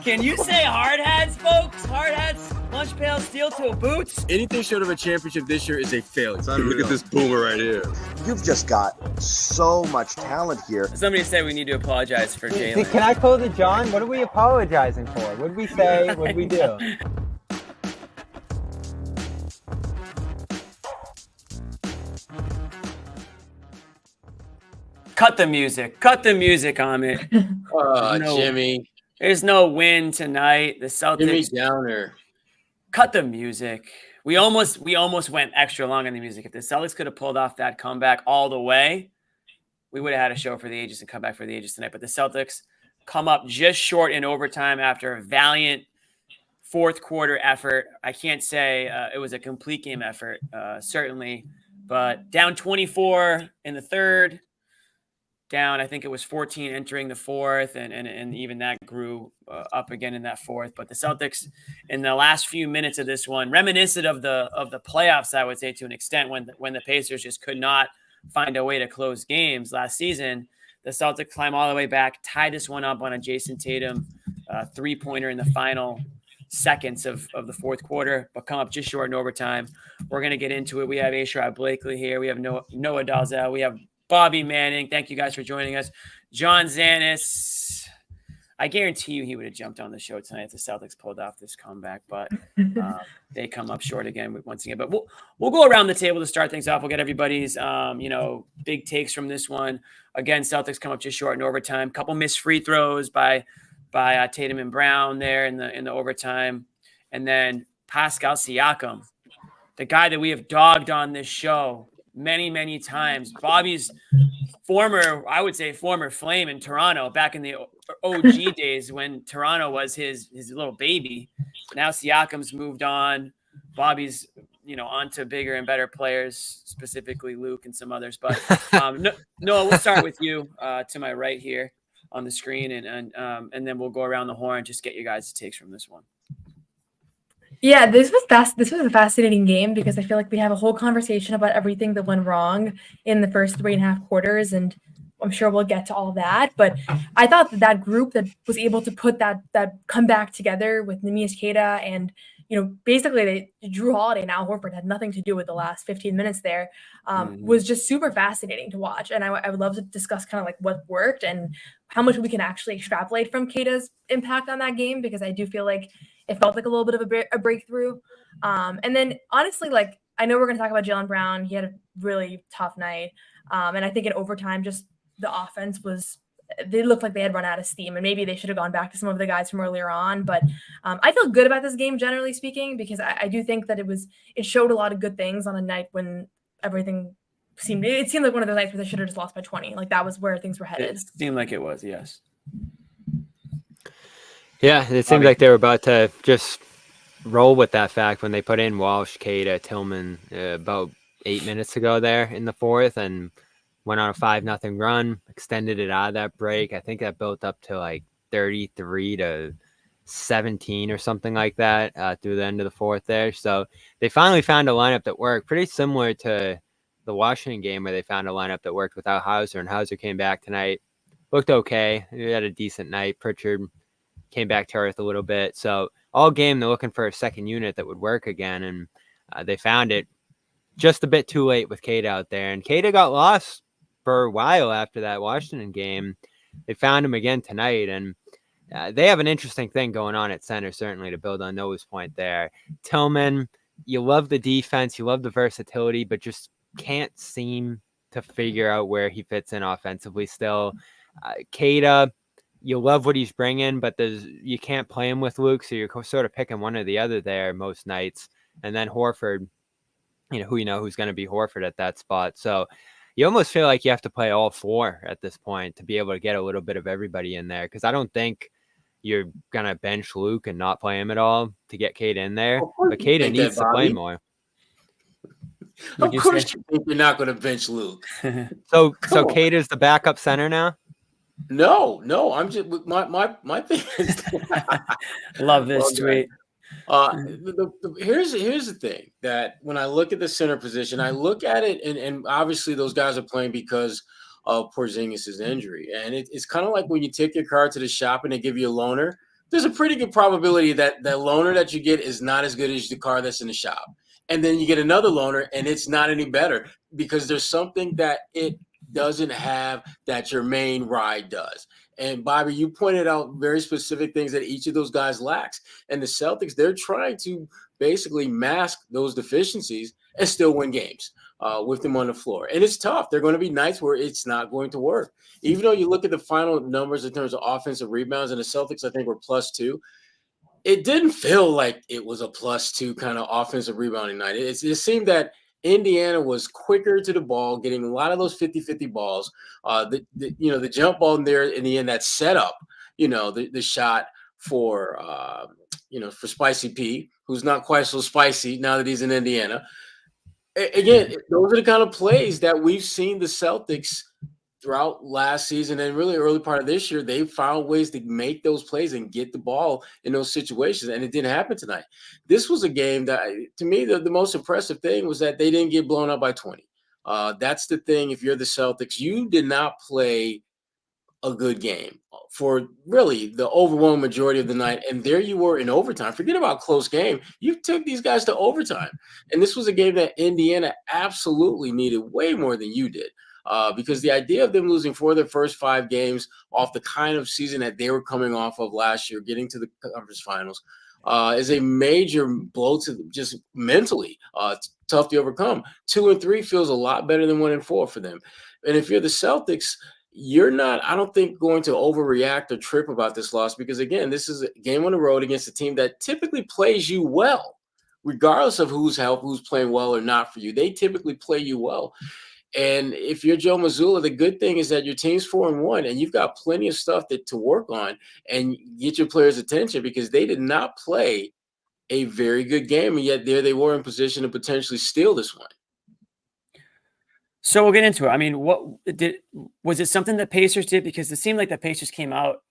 Can you say hard hats, folks? Hard hats, lunch pails, steel-toe boots. Anything short of a championship this year is a failure. Look at this boomer right here. You've just got so much talent here. Somebody said we need to apologize for Jalen. Can I close it, John? What are we apologizing for? What did we say? What did we do? Cut the music, Amit. Oh, Jimmy. There's no win tonight. The Celtics. Jimmy Downer. Cut the music. We almost went extra long on the music. If the Celtics could have pulled off that comeback all the way, we would have had a show for the ages and comeback for the ages tonight. But the Celtics come up just short in overtime after a valiant fourth quarter effort. I can't say it was a complete game effort, certainly, but down 24 in the third. Down, I think it was 14 entering the fourth, and even that grew up again in that fourth. But the Celtics, in the last few minutes of this one, reminiscent of the playoffs, I would say, to an extent, when the Pacers just could not find a way to close games last season. The Celtics climb all the way back, tie this one up on a Jason Tatum three-pointer in the final seconds of the fourth quarter, but come up just short in overtime. We're going to get into it. We have Ashraf Blakely here. We have Noah Dalzell. We have Bobby Manning. Thank you guys for joining us. John Zanis. I guarantee you he would have jumped on the show tonight if the Celtics pulled off this comeback, but they come up short again once again. But we'll go around the table to start things off. We'll get everybody's big takes from this one. Again, Celtics come up just short in overtime. Couple missed free throws by Tatum and Brown there in the overtime, and then Pascal Siakam, the guy that we have dogged on this show many, many times. Bobby's former flame in Toronto back in the OG days when Toronto was his little baby. Now Siakam's moved on. Bobby's, on to bigger and better players, specifically Luke and some others. But Noah, we'll start with you to my right here on the screen, and then we'll go around the horn, just get you guys' takes from this one. Yeah, this was a fascinating game because I feel like we have a whole conversation about everything that went wrong in the first 3.5 quarters, and I'm sure we'll get to all that. But I thought that group that was able to put that comeback together with Neemias Queta and basically Drew Holiday and Al Horford had nothing to do with the last 15 minutes there, was just super fascinating to watch. And I would love to discuss kind of like what worked and how much we can actually extrapolate from Queta's impact on that game, because I do feel like it felt like a little bit of a breakthrough. And then honestly, I know we're going to talk about Jaylen Brown. He had a really tough night. And I think in overtime, just the offense they looked like they had run out of steam, and maybe they should have gone back to some of the guys from earlier on. But I feel good about this game, generally speaking, because I do think that it showed a lot of good things on a night when everything seemed like one of those nights where they should have just lost by 20. Like that was where things were headed. It seemed like it was, yes. Yeah, it seemed like they were about to just roll with that fact when they put in Walsh, Queta, Tillman about 8 minutes ago there in the fourth, and went on a 5-0 run, extended it out of that break. I think that built up to like 33-17 or something like that through the end of the fourth there. So they finally found a lineup that worked, pretty similar to the Washington game where they found a lineup that worked without Hauser, and Hauser came back tonight, looked okay. He had a decent night. Pritchard came back to earth a little bit. So all game they're looking for a second unit that would work again, and they found it just a bit too late with Queta out there. And Queta got lost for a while after that Washington game. They found him again tonight, and they have an interesting thing going on at center, certainly, to build on Noah's point there. Tillman, you love the defense, you love the versatility, but just can't seem to figure out where he fits in offensively still. Queta, you love what he's bringing, but you can't play him with Luke, so you're sort of picking one or the other there most nights. And then Horford, who's going to be Horford at that spot. So you almost feel like you have to play all four at this point to be able to get a little bit of everybody in there, because I don't think you're going to bench Luke and not play him at all to get Queta in there. But Queta needs to play more. Of course you think you're not going to bench Luke. So Queta's the backup center now? No, I'm just my thing is love this tweet. Here's the thing, that when I look at the center position, I look at it and obviously those guys are playing because of Porzingis' injury. And it's kind of like when you take your car to the shop and they give you a loaner, there's a pretty good probability that the loaner that you get is not as good as the car that's in the shop. And then you get another loaner and it's not any better because there's something that it doesn't have that your main ride does. And Bobby, you pointed out very specific things that each of those guys lacks. And the Celtics, they're trying to basically mask those deficiencies and still win games with them on the floor. And it's tough. There are going to be nights where it's not going to work. Even though you look at the final numbers in terms of offensive rebounds, and the Celtics, I think, were +2, it didn't feel like it was a +2 kind of offensive rebounding night. It seemed that Indiana was quicker to the ball, getting a lot of those 50-50 balls. The jump ball in there in the end, that setup, the shot for for Spicy P, who's not quite so spicy now that he's in Indiana. Again, those are the kind of plays that we've seen the Celtics throughout last season and really early part of this year. They found ways to make those plays and get the ball in those situations, and it didn't happen tonight. This was a game that, to me, the most impressive thing was that they didn't get blown up by 20. That's the thing. If you're the Celtics, you did not play a good game for really the overwhelming majority of the night. And there you were in overtime. Forget about close game. You took these guys to overtime. And this was a game that Indiana absolutely needed way more than you did. Because the idea of them losing 4 of their first 5 games off the kind of season that they were coming off of last year, getting to the conference finals, is a major blow to them, just mentally tough to overcome. 2 and 3 feels a lot better than 1 and 4 for them. And if you're the Celtics, you're not, I don't think, going to overreact or trip about this loss because, again, this is a game on the road against a team that typically plays you well, regardless of who's playing well or not for you. They typically play you well. And if you're Joe Mazzulla, the good thing is that your team's 4-1 and you've got plenty of stuff to work on and get your players' attention because they did not play a very good game. And yet there they were in position to potentially steal this one. So we'll get into it. I mean, was it something the Pacers did? Because it seemed like the Pacers came out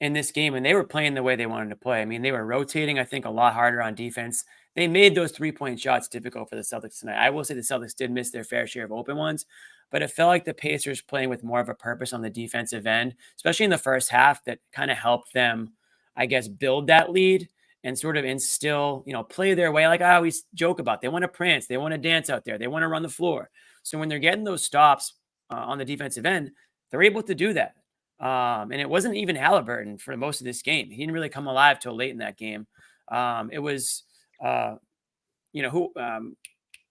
in this game and they were playing the way they wanted to play. I mean, they were rotating, I think, a lot harder on defense. They made those 3-point shots difficult for the Celtics tonight. I will say the Celtics did miss their fair share of open ones, but it felt like the Pacers playing with more of a purpose on the defensive end, especially in the first half, that kind of helped them, I guess, build that lead and sort of instill, play their way. Like I always joke about, they want to prance, they want to dance out there, they want to run the floor. So when they're getting those stops on the defensive end, they're able to do that. And it wasn't even Halliburton for most of this game. He didn't really come alive till late in that game. It was, Benedict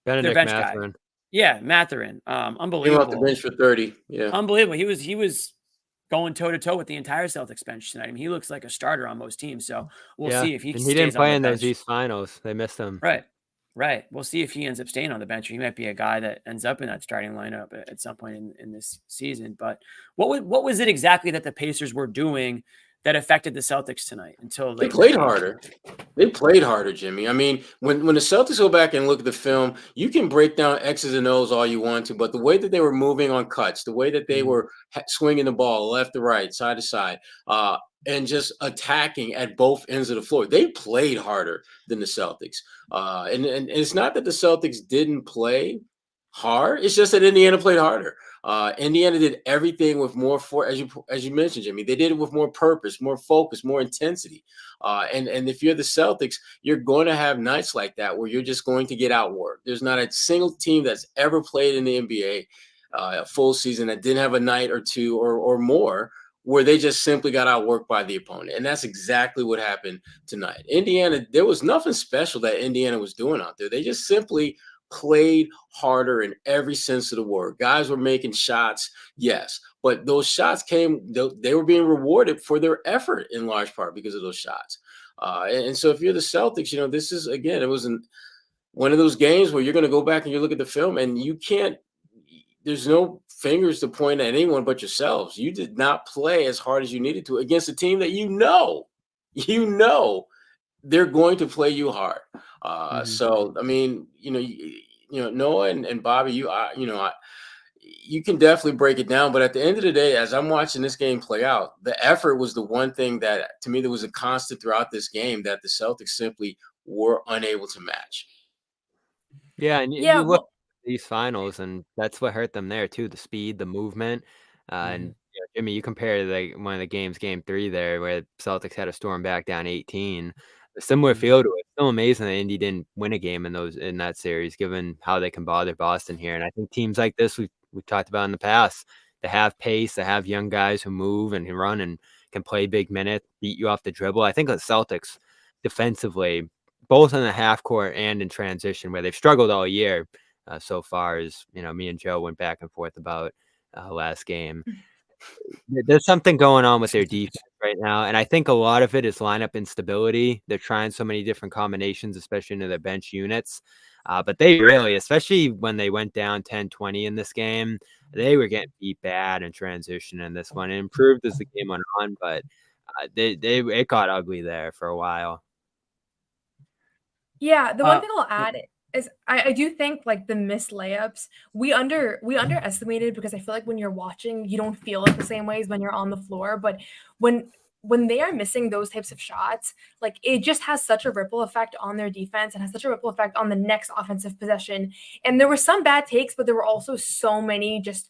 their bench Mathurin. guy. Yeah, Mathurin. He went Unbelievable. off the bench for 30. Yeah, unbelievable. He was going toe to toe with the entire Celtics bench tonight. I mean, he looks like a starter on most teams. So we'll see if he. And he didn't play in those East Finals. They missed him. Right. We'll see if he ends up staying on the bench. He might be a guy that ends up in that starting lineup at some point in this season. But what was it exactly that the Pacers were doing that affected the Celtics tonight until they played harder? They played harder, Jimmy. I mean, when the Celtics go back and look at the film, you can break down X's and O's all you want to, but the way that they were moving on cuts, the way that they were swinging the ball left to right, side to side, and just attacking at both ends of the floor, they played harder than the Celtics. And it's not that the Celtics didn't play hard. It's just that Indiana played harder. Indiana did everything with more as you mentioned, Jimmy. They did it with more purpose, more focus, more intensity. And if you're the Celtics, you're going to have nights like that where you're just going to get outworked. There's not a single team that's ever played in the NBA a full season that didn't have a night or two or more where they just simply got outworked by the opponent. And that's exactly what happened tonight. Indiana, there was nothing special that Indiana was doing out there. They just simply played harder in every sense of the word. Guys were making shots, yes, but those shots they were being rewarded for their effort in large part because of those shots. And so if you're the Celtics, this is, again, it wasn't one of those games where you're going to go back and you look at the film and there's no fingers to point at anyone but yourselves. You did not play as hard as you needed to against a team that they're going to play you hard. So, I mean, Noah and Bobby, you can definitely break it down. But at the end of the day, as I'm watching this game play out, the effort was the one thing that, to me, there was a constant throughout this game that the Celtics simply were unable to match. Yeah, and you look at these finals, and that's what hurt them there too, the speed, the movement. And Jimmy, you compare one of the games, game 3 there, where Celtics had a storm back down 18. A similar feel to it. Still amazing that Indy didn't win a game in that series, given how they can bother Boston here. And I think teams like this we've talked about in the past, they have pace, they have young guys who move and who run and can play big minutes, beat you off the dribble. I think the Celtics defensively, both in the half court and in transition, where they've struggled all year so far, as me and Joe went back and forth about last game. There's something going on with their defense right now, and I think a lot of it is lineup instability. They're trying so many different combinations, especially into their bench units. But they really, especially when they went down 10-20 in this game, they were getting beat bad in transition in this one. It improved as the game went on, but it got ugly there for a while. Yeah, the one thing I'll add is I do think like the missed layups we underestimated, because I feel like when you're watching, you don't feel it the same way as when you're on the floor. But when they are missing those types of shots, like it just has such a ripple effect on their defense and has such a ripple effect on the next offensive possession. And there were some bad takes, but there were also so many just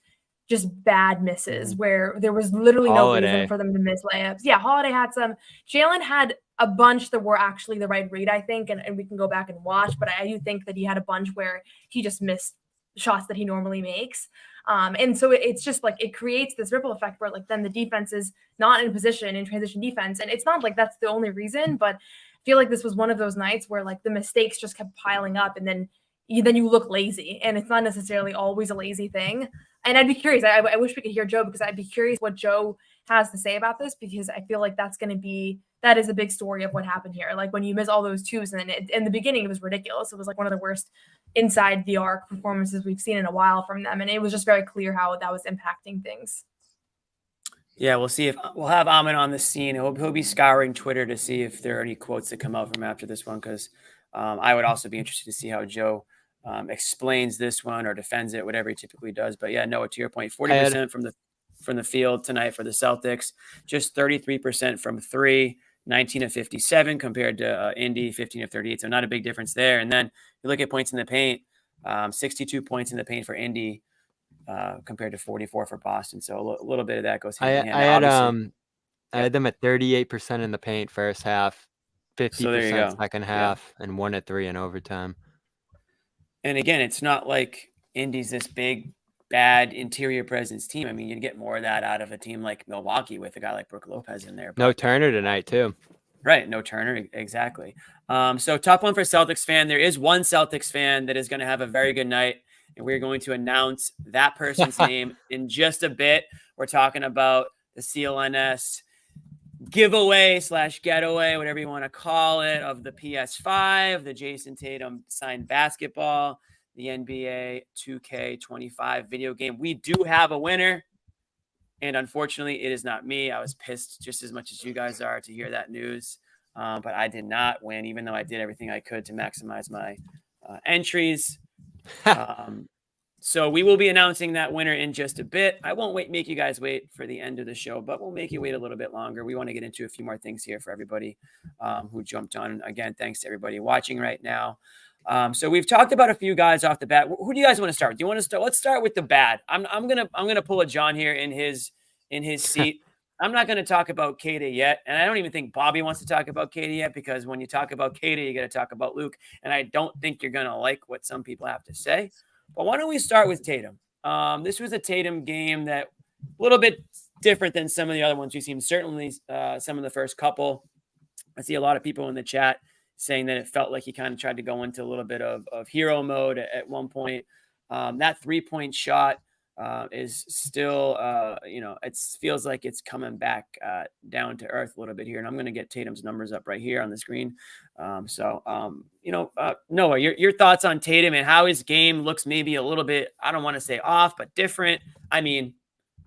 bad misses where there was literally no reason for them to miss layups. Yeah, Holiday had some. Jalen had a bunch that were actually the right read, I think, and we can go back and watch, but I do think that he had a bunch where he just missed shots that he normally makes. And so it's just like it creates this ripple effect where like then the defense is not in position in transition defense. And it's not like that's the only reason, but I feel like this was one of those nights where like the mistakes just kept piling up, and then you look lazy, and it's not necessarily always a lazy thing. And I'd be curious. I wish we could hear Joe, because I'd be curious what Joe has to say about this, because I feel like that is a big story of what happened here. Like when you miss all those twos, and then in the beginning, it was ridiculous. It was like one of the worst inside the arc performances we've seen in a while from them. And it was just very clear how that was impacting things. Yeah, we'll see if we'll have Ahmed on the scene. He'll be scouring Twitter to see if there are any quotes that come out from after this one, because I would also be interested to see how Joe explains this one or defends it, whatever he typically does. But yeah, Noah, to your point, 40% from the field tonight for the Celtics, just 33% from three, 19 of 57 compared to Indy, 15 of 38. So not a big difference there. And then you look at points in the paint, 62 points in the paint for Indy compared to 44 for Boston. So a little bit of that goes hand in hand. I had them at 38% in the paint first half, 50% second half, and 1 at 3 in overtime. And again, it's not like Indy's this big, bad interior presence team. I mean, you'd get more of that out of a team like Milwaukee with a guy like Brook Lopez in there. But, no Turner tonight, too. Right. No Turner. Exactly. So top one for Celtics fan. There is one Celtics fan that is going to have a very good night, and we're going to announce that person's name in just a bit. We're talking about the CLNS giveaway / getaway, whatever you want to call it, of the PS5, the Jason Tatum signed basketball, the NBA 2K25 video game. We do have a winner, and unfortunately, it is not me. I was pissed just as much as you guys are to hear that news, but I did not win, even though I did everything I could to maximize my entries. So we will be announcing that winner in just a bit. I won't make you guys wait for the end of the show, but we'll make you wait a little bit longer. We want to get into a few more things here for everybody who jumped on. Again, thanks to everybody watching right now. So we've talked about a few guys off the bat. Who do you guys want to start with? Do you want to start? Let's start with the bad. I'm gonna pull a John here in his seat. I'm not going to talk about Kata yet, and I don't even think Bobby wants to talk about Kata yet, because when you talk about Kata, you got to talk about Luke, and I don't think you're going to like what some people have to say. But why don't we start with Tatum? This was a Tatum game that a little bit different than some of the other ones we've seen. Certainly some of the first couple. I see a lot of people in the chat saying that it felt like he kind of tried to go into a little bit of hero mode at one point. That 3-point shot is still, it feels like it's coming back down to earth a little bit here. And I'm going to get Tatum's numbers up right here on the screen. Noah, your thoughts on Tatum and how his game looks maybe a little bit, I don't want to say off, but different. I mean,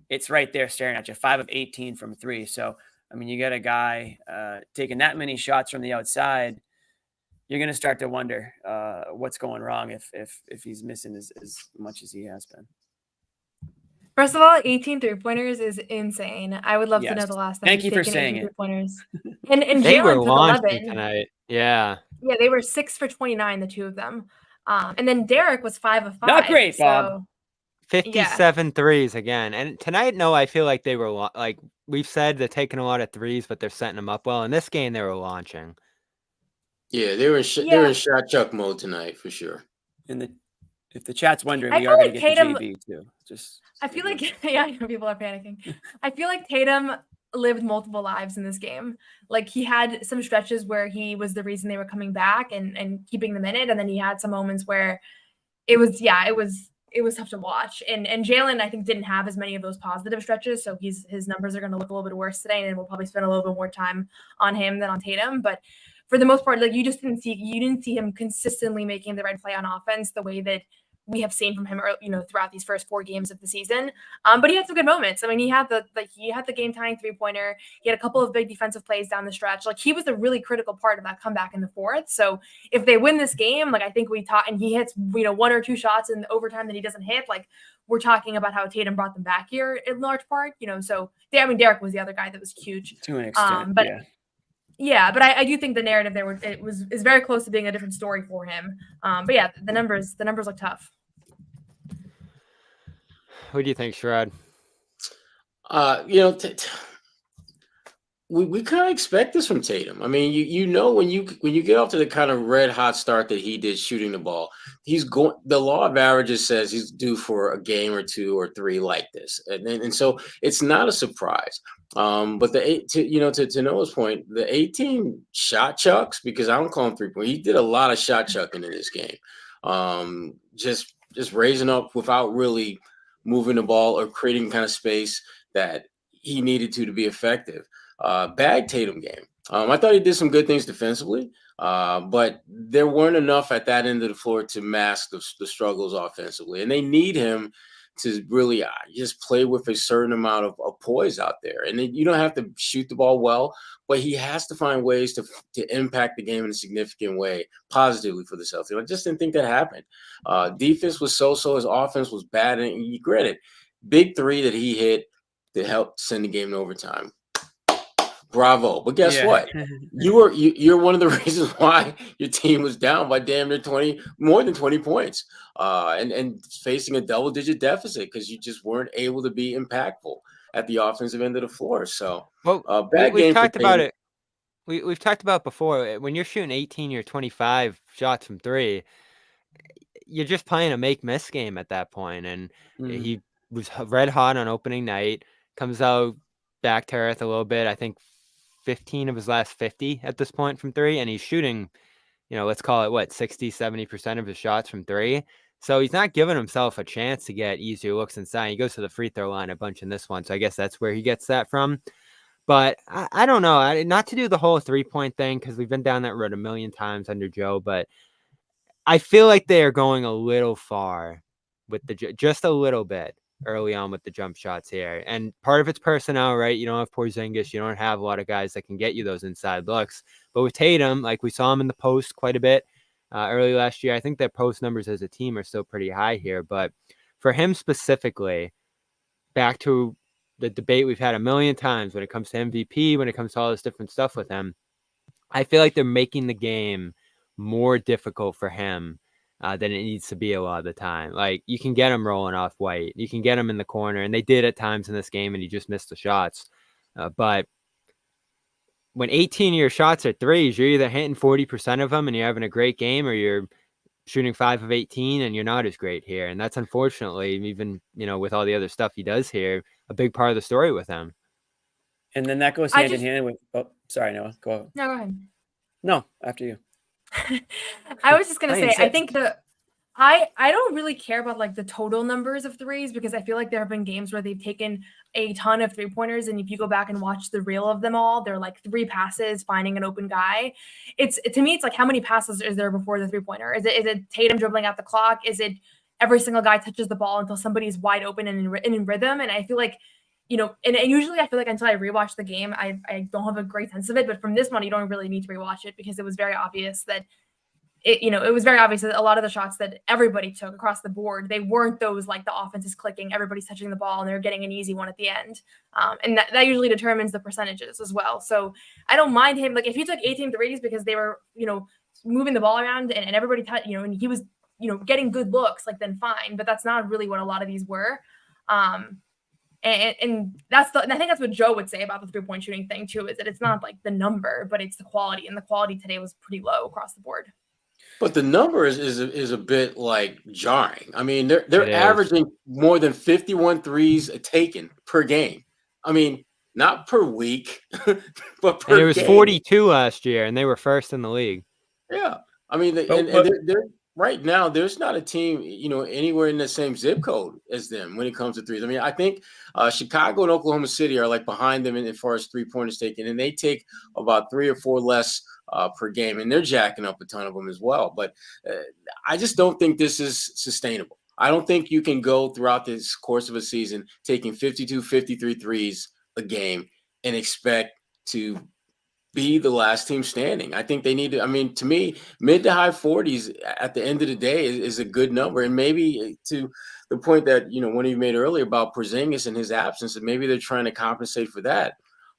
it's right there staring at you, 5 of 18 from 3. So, I mean, you got a guy taking that many shots from the outside. You're going to start to wonder what's going wrong if he's missing as much as he has been. First of all, 18 3-pointers is insane. I would love to know the last time. Thank you for saying it. Pointers. And they were Jalen took launching 11 tonight. Yeah. Yeah, they were 6 for 29, the two of them. And then Derek was 5 of 5. Not great, Bob. 57 threes again. And tonight, no, I feel like they were like we've said, they're taking a lot of threes, but they're setting them up well. In this game, they were launching. Yeah, they were in shot chuck mode tonight for sure. And if the chat's wondering, I we feel are going like to get Tatum- the JV too. I feel like I know people are panicking. I feel like Tatum lived multiple lives in this game. Like he had some stretches where he was the reason they were coming back and keeping them in it, and then he had some moments where it was tough to watch. And Jalen, I think, didn't have as many of those positive stretches, so his numbers are going to look a little bit worse today, and we'll probably spend a little bit more time on him than on Tatum. But for the most part, like you didn't see him consistently making the right play on offense the way that we have seen from him, throughout these first 4 games of the season. But he had some good moments. I mean, he had the game tying 3-pointer. He had a couple of big defensive plays down the stretch. Like he was a really critical part of that comeback in the fourth. So if they win this game, like I think and he hits 1 or 2 shots in the overtime that he doesn't hit, like we're talking about how Tatum brought them back here in large part. So Derek was the other guy that was huge to an extent. But I do think the narrative is very close to being a different story for him. But yeah, the numbers look tough. What do you think, Sherrod? We kind of expect this from Tatum. I mean, when you get off to the kind of red hot start that he did shooting the ball, the law of averages says he's due for a game or 2 or 3 like this, and so it's not a surprise. But to Noah's point, the 18 shot chucks, because I don't call him 3-point. He did a lot of shot chucking in this game, just raising up without really moving the ball or creating kind of space that he needed to be effective. Bad Tatum game. I thought he did some good things defensively, but there weren't enough at that end of the floor to mask the struggles offensively. And they need him to really just play with a certain amount of poise out there. And you don't have to shoot the ball well, but he has to find ways to impact the game in a significant way, positively for the Celtics. I just didn't think that happened. Defense was so-so. His offense was bad. And you granted, big 3 that he hit that helped send the game to overtime. Bravo. But guess what? You're one of the reasons why your team was down by damn near more than 20 points and facing a double-digit deficit because you just weren't able to be impactful at the offensive end of the floor. So, we've talked about it. We've talked about before. When you're shooting 18 or 25 shots from 3, you're just playing a make-miss game at that point. And he was red hot on opening night, comes out back to earth a little bit. I think 15 of his last 50 at this point from 3, and he's shooting, let's call it 60-70% of his shots from 3. So he's not giving himself a chance to get easier looks inside. He goes to the free throw line a bunch in this one, so I guess that's where he gets that from. But I don't know, not to do the whole 3-point thing because we've been down that road a million times under Joe, but I feel like they are going a little far with just a little bit early on with the jump shots here. And part of it's personnel, right? You don't have Porzingis. You don't have a lot of guys that can get you those inside looks. But with Tatum, like we saw him in the post quite a bit early last year. I think their post numbers as a team are still pretty high here. But for him specifically, back to the debate we've had a million times when it comes to MVP, when it comes to all this different stuff with him, I feel like they're making the game more difficult for him than it needs to be a lot of the time. Like you can get him rolling off White, you can get him in the corner, and they did at times in this game, and he just missed the shots. But when 18 of your shots are threes, you're either hitting 40% of them and you're having a great game, or you're shooting 5 of 18 and you're not as great here. And that's unfortunately, even with all the other stuff he does here, a big part of the story with him. And then that goes hand in hand with. Oh, sorry, Noah. Go ahead. No, go ahead. No, after you. I was just gonna say, I think I don't really care about like the total numbers of threes because I feel like there have been games where they've taken a ton of 3-pointers, and if you go back and watch the reel of them all, they're like 3 passes finding an open guy. To me, it's like how many passes is there before the 3-pointer? Is it Tatum dribbling out the clock? Is it every single guy touches the ball until somebody's wide open and in rhythm? And I feel like and usually I feel like until I rewatch the game, I don't have a great sense of it. But from this one, you don't really need to rewatch it because it was very obvious that it was very obvious that a lot of the shots that everybody took across the board, they weren't those like the offense is clicking, everybody's touching the ball, and they're getting an easy one at the end. And that usually determines the percentages as well. So I don't mind him. Like if he took 18 threes because they were, moving the ball around and everybody and he was getting good looks, like then fine. But that's not really what a lot of these were. And I think that's what Joe would say about the 3-point shooting thing too, is that it's not like the number, but it's the quality. And the quality today was pretty low across the board. But the number is a bit like jarring. I mean, they're averaging more than 51 threes taken per game. I mean, not per week, but per game. And it was 42 last year, and they were first in the league. Yeah, I mean, they're right now. There's not a team, anywhere in the same zip code as them when it comes to threes. I mean, I think Chicago and Oklahoma City are like behind them as far as 3-pointers taken, and they take about 3 or 4 less per game, and they're jacking up a ton of them as well. But I just don't think this is sustainable. I don't think you can go throughout this course of a season taking 52, 53 threes a game and expect to be the last team standing. I think they need to, to me, mid to high 40s at the end of the day is a good number. And maybe to the point that, one of you made earlier about Porzingis and his absence, and maybe they're trying to compensate for that.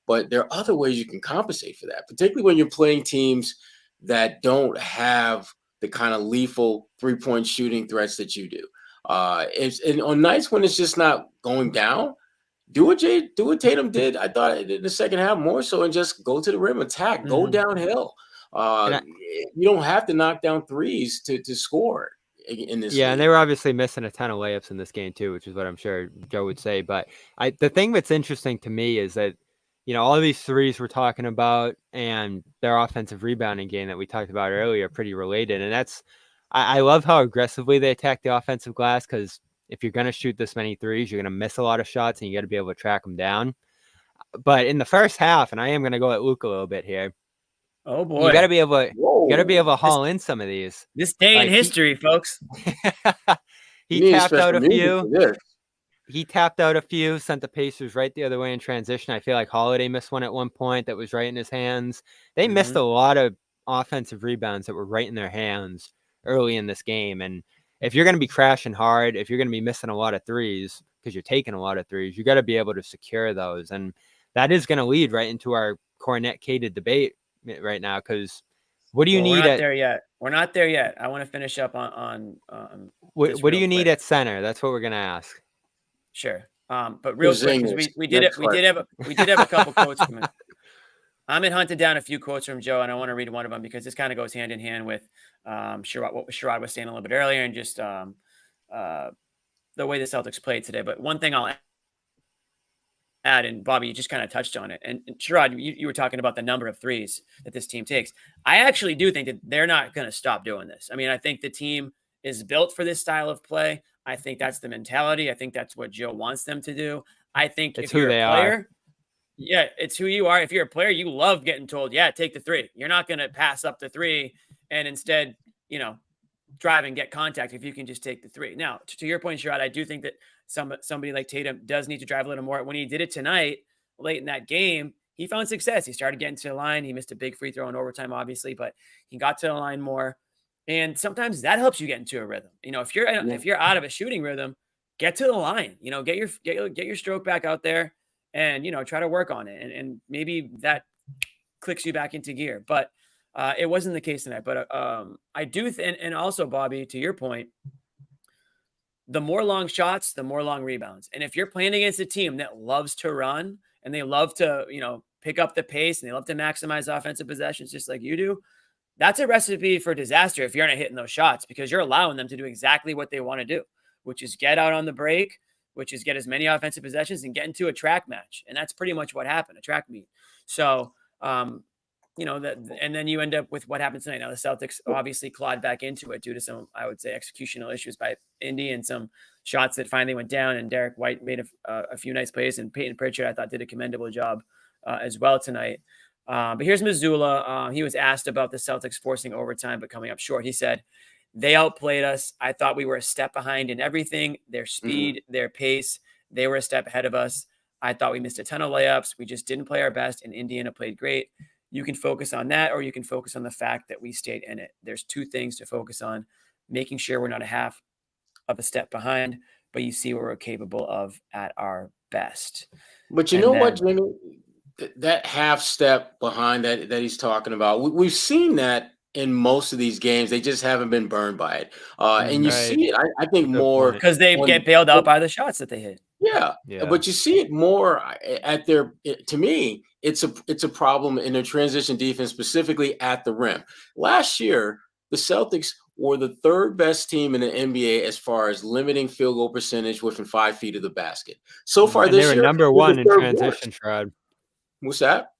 But there are other ways you can compensate for that, particularly when you're playing teams that don't have the kind of lethal 3-point shooting threats that you do. And on nights when it's just not going down, do what Tatum did, I thought, in the second half more so, and just go to the rim, attack, go downhill. You don't have to knock down threes to score in this. Yeah, league. And they were obviously missing a ton of layups in this game too, which is what I'm sure Joe would say. But the thing that's interesting to me is that, all of these threes we're talking about and their offensive rebounding game that we talked about earlier are pretty related. And I love how aggressively they attack the offensive glass, because if you're going to shoot this many threes, you're going to miss a lot of shots, and you got to be able to track them down. But in the first half, and I am going to go at Luke a little bit here. Oh boy, you got to be able to haul in some of these. This day in history, folks. He tapped out a few. He tapped out a few, sent the Pacers right the other way in transition. I feel like Holiday missed one at one point that was right in his hands. They missed a lot of offensive rebounds that were right in their hands early in this game. And if you're going to be crashing hard, if you're going to be missing a lot of threes because you're taking a lot of threes, you got to be able to secure those. And that is going to lead right into our Kornet-Cated debate right now, because what do you need? We're not there yet. I want to finish up on what do you need at center? That's what we're going to ask. Sure. But real quick, because we did have a couple quotes from him. Amit hunted down a few quotes from Joe, and I want to read one of them because this kind of goes hand in hand with what Sherrod was saying a little bit earlier, and just the way the Celtics played today. But one thing I'll add, and Bobby, you just kind of touched on it, and Sherrod, you were talking about the number of threes that this team takes. I actually do think that they're not going to stop doing this. I mean, I think the team is built for this style of play. I think that's the mentality. I think that's what Joe wants them to do. I think if you're a player, it's who you are. If you're a player, you love getting told, take the three. You're not going to pass up the three and instead, drive and get contact if you can just take the three. Now, to your point, Sherrod, I do think that somebody like Tatum does need to drive a little more. When he did it tonight, late in that game, he found success. He started getting to the line. He missed a big free throw in overtime, obviously, but he got to the line more. And sometimes that helps you get into a rhythm. If you're out of a shooting rhythm, get to the line. Get your stroke back out there, and try to work on it. And maybe that clicks you back into gear. But it wasn't the case tonight. But I do, and also Bobby, to your point, the more long shots, the more long rebounds. And if you're playing against a team that loves to run and they love to pick up the pace and they love to maximize offensive possessions just like you do, that's a recipe for disaster if you're not hitting those shots, because you're allowing them to do exactly what they want to do, which is get out on the break, which is get as many offensive possessions and get into a track match. And that's pretty much what happened, a track meet. So, and then you end up with what happened tonight. Now, the Celtics obviously clawed back into it due to some, I would say, executional issues by Indy and some shots that finally went down. And Derek White made a few nice plays, and Peyton Pritchard, I thought, did a commendable job as well tonight. But here's Mazzulla. He was asked about the Celtics forcing overtime but coming up short. He said, "They outplayed us. I thought we were a step behind in everything. Their speed, their pace, they were a step ahead of us. I thought we missed a ton of layups. We just didn't play our best, and Indiana played great. You can focus on that, or you can focus on the fact that we stayed in it. There's two things to focus on: making sure we're not a half of a step behind, but you see what we're capable of at our best." But what, Jimmy? That half step behind that he's talking about, we've seen that in most of these games. They just haven't been burned by it. And you Right. see it, I think, Good more point. Because they get bailed out by the shots that they hit. Yeah, Yeah. but you see it more at their. To me, it's a problem in their transition defense, specifically at the rim. Last year, the Celtics were the third best team in the NBA as far as limiting field goal percentage within 5 feet of the basket. So far And they this were year, number they're one the in third transition, worst. Shrod. What's that?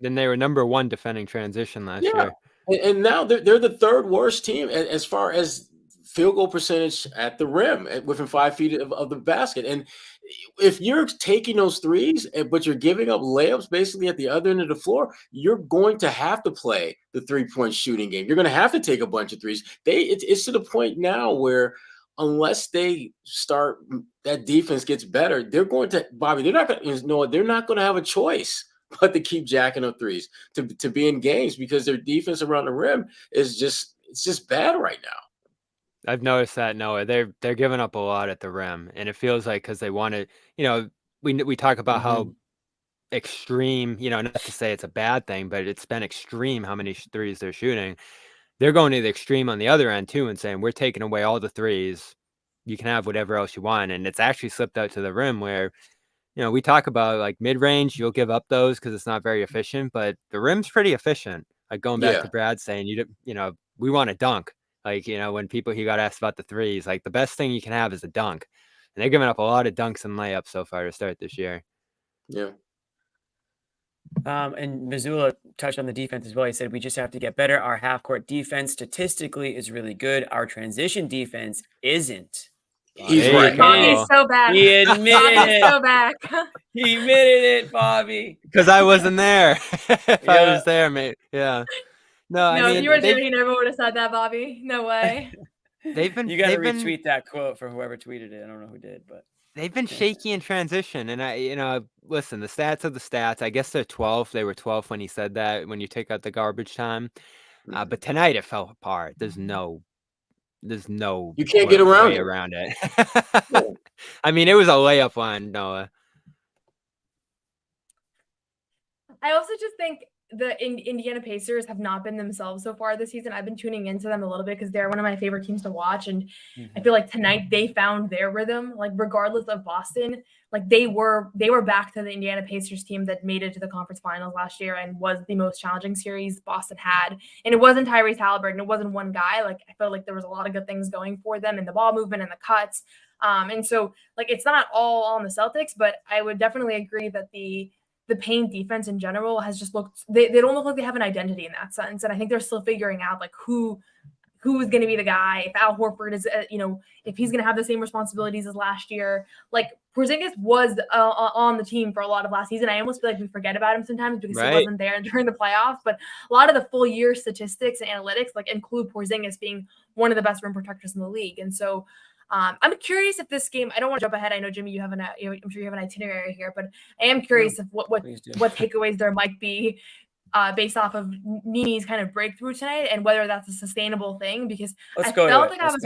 Then they were number one defending transition last Yeah, year. and now they're the third worst team as far as field goal percentage at the rim, within 5 feet of the basket. And if you're taking those threes, but you're giving up layups basically at the other end of the floor, you're going to have to play the 3-point shooting game. You're going to have to take a bunch of threes. It's to the point now where unless they start, that defense gets better, they're going to, Bobby, they're not going to have a choice but to keep jacking up threes to be in games, because their defense around the rim is just bad right now. I've noticed that, Noah. They're giving up a lot at the rim, and it feels like because they want to, we talk about how extreme, not to say it's a bad thing, but it's been extreme how many threes they're shooting. They're going to the extreme on the other end too, and saying we're taking away all the threes. You can have whatever else you want, and it's actually slipped out to the rim where, we talk about like mid range, you'll give up those because it's not very efficient, but the rim's pretty efficient. Like going back to Brad saying, we want to dunk. Like, when he got asked about the threes, like the best thing you can have is a dunk. And they're giving up a lot of dunks and layups so far to start this year. Yeah. And Missoula touched on the defense as well. He said, we just have to get better. Our half-court defense statistically is really good. Our transition defense isn't. He's right. Bobby's so back. He admitted Bobby's it. so back. He admitted it, Bobby. Because I wasn't there. If I was there, mate. Yeah. No, I mean, if you were there, you never would have said that, Bobby. No way. You got to retweet that quote for whoever tweeted it. I don't know who did, but they've been shaky in transition. And listen, the stats are the stats. I guess they're 12. They were 12 when he said that, when you take out the garbage time. But tonight it fell apart. There's no you can't get around it. I mean, it was a layup line, Noah. I also just think the Indiana Pacers have not been themselves so far this season. I've been tuning into them a little bit because they're one of my favorite teams to watch. And I feel like tonight they found their rhythm, like regardless of Boston, like they were back to the Indiana Pacers team that made it to the conference finals last year and was the most challenging series Boston had. And it wasn't Tyrese Halliburton. It wasn't one guy. Like I felt like there was a lot of good things going for them in the ball movement and the cuts. And so like, it's not all on the Celtics, but I would definitely agree that the paint defense in general has just looked, they don't look like they have an identity in that sense. And I think they're still figuring out like who is going to be the guy. If Al Horford is, if he's going to have the same responsibilities as last year. Like Porzingis was on the team for a lot of last season. I almost feel like we forget about him sometimes because he wasn't there during the playoffs. But a lot of the full year statistics and analytics like include Porzingis being one of the best rim protectors in the league. And so I'm curious if this game, I don't want to jump ahead. I know, Jimmy, I'm sure you have an itinerary here, but I am curious if what takeaways there might be based off of Nini's kind of breakthrough tonight and whether that's a sustainable thing, because I felt like I was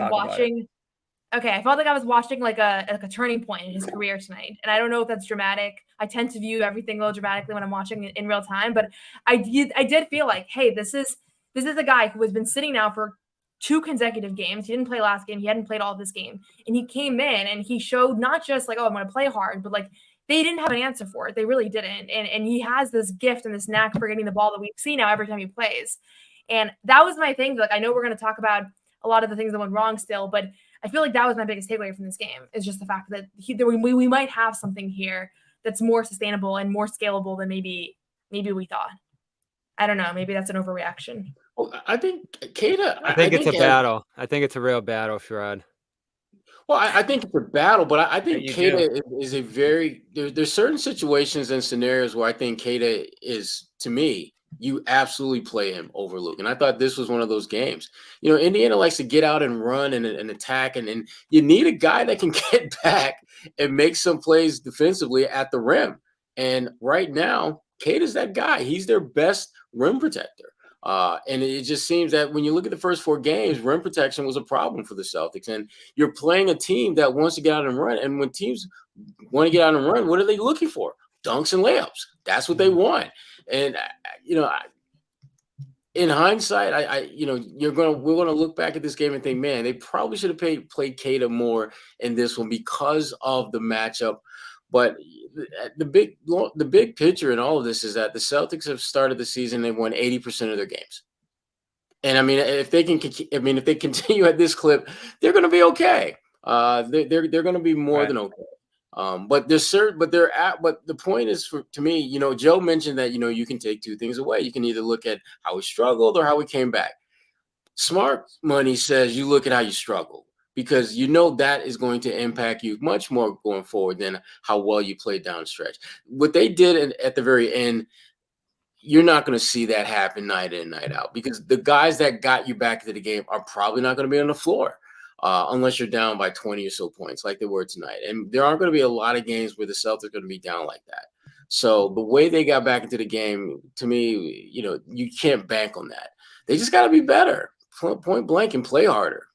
watching like a turning point in his career tonight. And I don't know if that's dramatic. I tend to view everything a little dramatically when I'm watching it in real time, but I did feel like, hey, this is a guy who has been sitting now for 2 consecutive games. He didn't play last game. He hadn't played all this game. And he came in and he showed not just like, oh, I'm going to play hard, but like they didn't have an answer for it. They really didn't. And he has this gift and this knack for getting the ball that we see now every time he plays. And that was my thing. Like, I know we're going to talk about a lot of the things that went wrong still, but I feel like that was my biggest takeaway from this game is just the fact that we might have something here that's more sustainable and more scalable than maybe we thought. I don't know. Maybe that's an overreaction. Well, I think Keita. I think it's a battle. I think it's a real battle, Sherrod. Well, I think it's a battle, but I think Keita is a very. There's certain situations and scenarios where I think Keita is, to me, you absolutely play him over Luke. And I thought this was one of those games. Indiana likes to get out and run and attack, and you need a guy that can get back and make some plays defensively at the rim. And right now, Keita's that guy. He's their best rim protector. And it just seems that when you look at the first 4 games, rim protection was a problem for the Celtics. And you're playing a team that wants to get out and run. And when teams want to get out and run, what are they looking for? Dunks and layups. That's what they want. And, in hindsight, we're gonna look back at this game and think, man, they probably should have played Kata more in this one because of the matchup. But the big picture in all of this is that the Celtics have started the season, they've won 80% of their games. And I mean, if they continue at this clip, they're going to be okay. They're going to be more than okay. But the point is, to me, Joe mentioned that you can take two things away. You can either look at how we struggled or how we came back. Smart money says you look at how you struggled, because that is going to impact you much more going forward than how well you played down the stretch. What they did at the very end, you're not going to see that happen night in, night out, because the guys that got you back into the game are probably not going to be on the floor unless you're down by 20 or so points like they were tonight. And there aren't going to be a lot of games where the Celtics are going to be down like that. So the way they got back into the game, to me, you can't bank on that. They just got to be better, point blank, and play harder.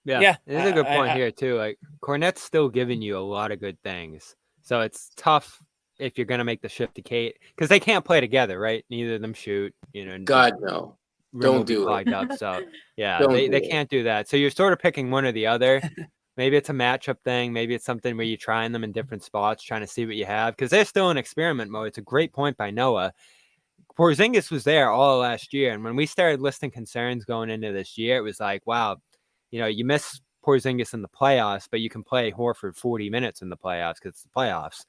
Yeah, it is a good point here too. Like, Cornette's still giving you a lot of good things, so it's tough if you're going to make the shift to Kate, because they can't play together, right? Neither of them shoot. God, no. Don't do clogged up. So yeah, Don't they can't do that. So you're sort of picking one or the other. Maybe it's a matchup thing. Maybe it's something where you're trying them in different spots, trying to see what you have, because they're still in experiment mode. It's a great point by Noah. Porzingis was there all last year, and when we started listing concerns going into this year, it was like, wow, you miss Porzingis in the playoffs, but you can play Horford 40 minutes in the playoffs because it's the playoffs.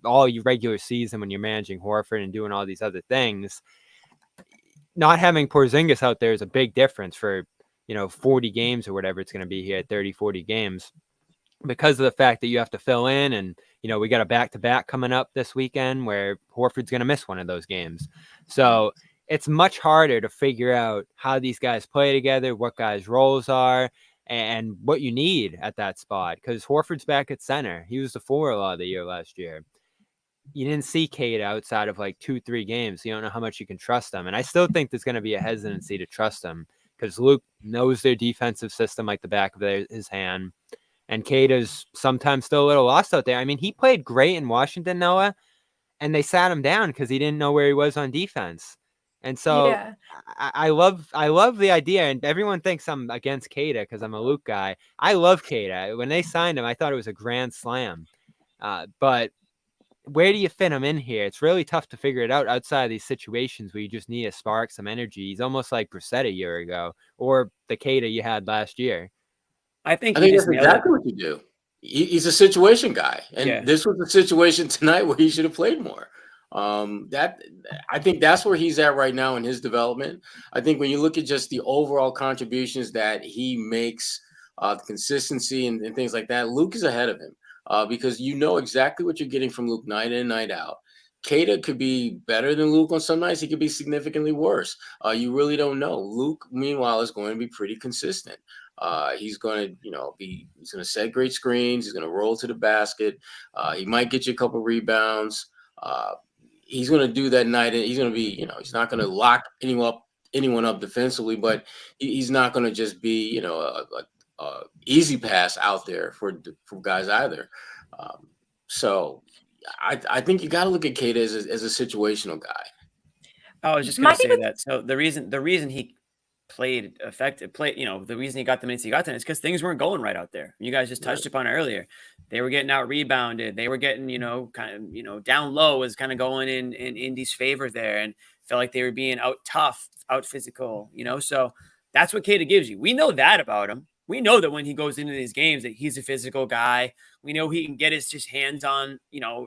All your regular season when you're managing Horford and doing all these other things, not having Porzingis out there is a big difference for, 40 games or whatever it's going to be here, 30, 40 games, because of the fact that you have to fill in. And, we got a back-to-back coming up this weekend where Horford's going to miss one of those games. So it's much harder to figure out how these guys play together, what guys' roles are, and what you need at that spot. Because Horford's back at center. He was the 4 a lot of the year last year. You didn't see Kate outside of like 2-3 games. You don't know how much you can trust them. And I still think there's going to be a hesitancy to trust them, because Luke knows their defensive system like the back of his hand. And Kate is sometimes still a little lost out there. I mean, he played great in Washington, Noah, and they sat him down because he didn't know where he was on defense. And so Yeah. I love the idea, and everyone thinks I'm against Kata because I'm a Luke guy. I love Kata. When they signed him, I thought it was a grand slam. But where do you fit him in here? It's really tough to figure it out outside of these situations where you just need a spark, some energy. He's almost like Brissett a year ago, or the Kata you had last year. I think that's exactly what you do. He's a situation guy, and this was a situation tonight where he should have played more. I think that's where he's at right now in his development. I think when you look at just the overall contributions that he makes, the consistency and things like that, Luke is ahead of him because you know exactly what you're getting from Luke night in, night out. Kata could be better than Luke on some nights. He could be significantly worse. You really don't know. Luke, meanwhile, is going to be pretty consistent. He's going to, he's going to set great screens. He's going to roll to the basket. He might get you a couple rebounds. He's going to do that night. He's going to be, he's not going to lock anyone up defensively, but he's not going to just be, a easy pass out there for guys either. So I think you got to look at Kata as a situational guy. I was just going to say that. So the reason he played effective, the reason he got the minutes he got then is because things weren't going right out there. You guys just touched upon it earlier. They were getting out rebounded. They were getting, kind of, down low was kind of going in Indy's favor there, and felt like they were being out tough, out physical, So that's what Kata gives you. We know that about him. We know that when he goes into these games that he's a physical guy. We know he can get his just hands on,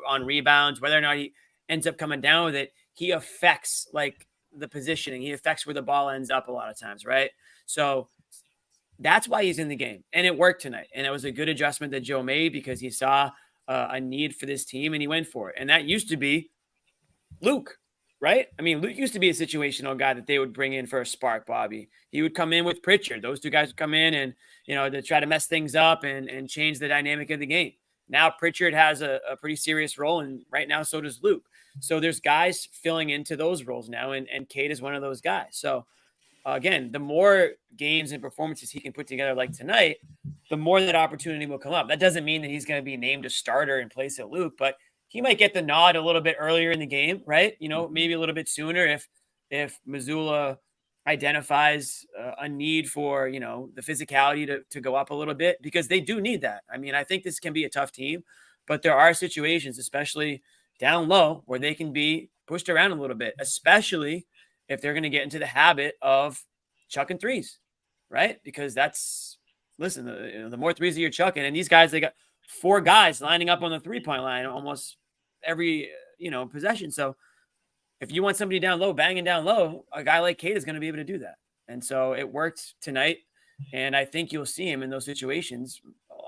on rebounds, whether or not he ends up coming down with it. He affects like the positioning. He affects where the ball ends up a lot of times, right? So that's why he's in the game, and it worked tonight. And it was a good adjustment that Joe made because he saw a need for this team and he went for it. And that used to be Luke, right? I mean, Luke used to be a situational guy that they would bring in for a spark, Bobby. He would come in with Pritchard. Those two guys would come in and, to try to mess things up and change the dynamic of the game. Now Pritchard has a pretty serious role, and right now so does Luke. So there's guys filling into those roles now, and Kate is one of those guys. So again, the more games and performances he can put together like tonight, the more that opportunity will come up. That doesn't mean that he's going to be named a starter in place of Luke, but he might get the nod a little bit earlier in the game, right? Maybe a little bit sooner if if Missoula identifies a need for, the physicality to go up a little bit, because they do need that. I mean, I think this can be a tough team, but there are situations, especially down low, where they can be pushed around a little bit, especially if they're going to get into the habit of chucking threes, right? Because listen, the more threes that you're chucking, and these guys, they got 4 guys lining up on the 3-point line almost every, possession. So if you want somebody down low, banging down low, a guy like Cade is going to be able to do that. And so it worked tonight. And I think you'll see him in those situations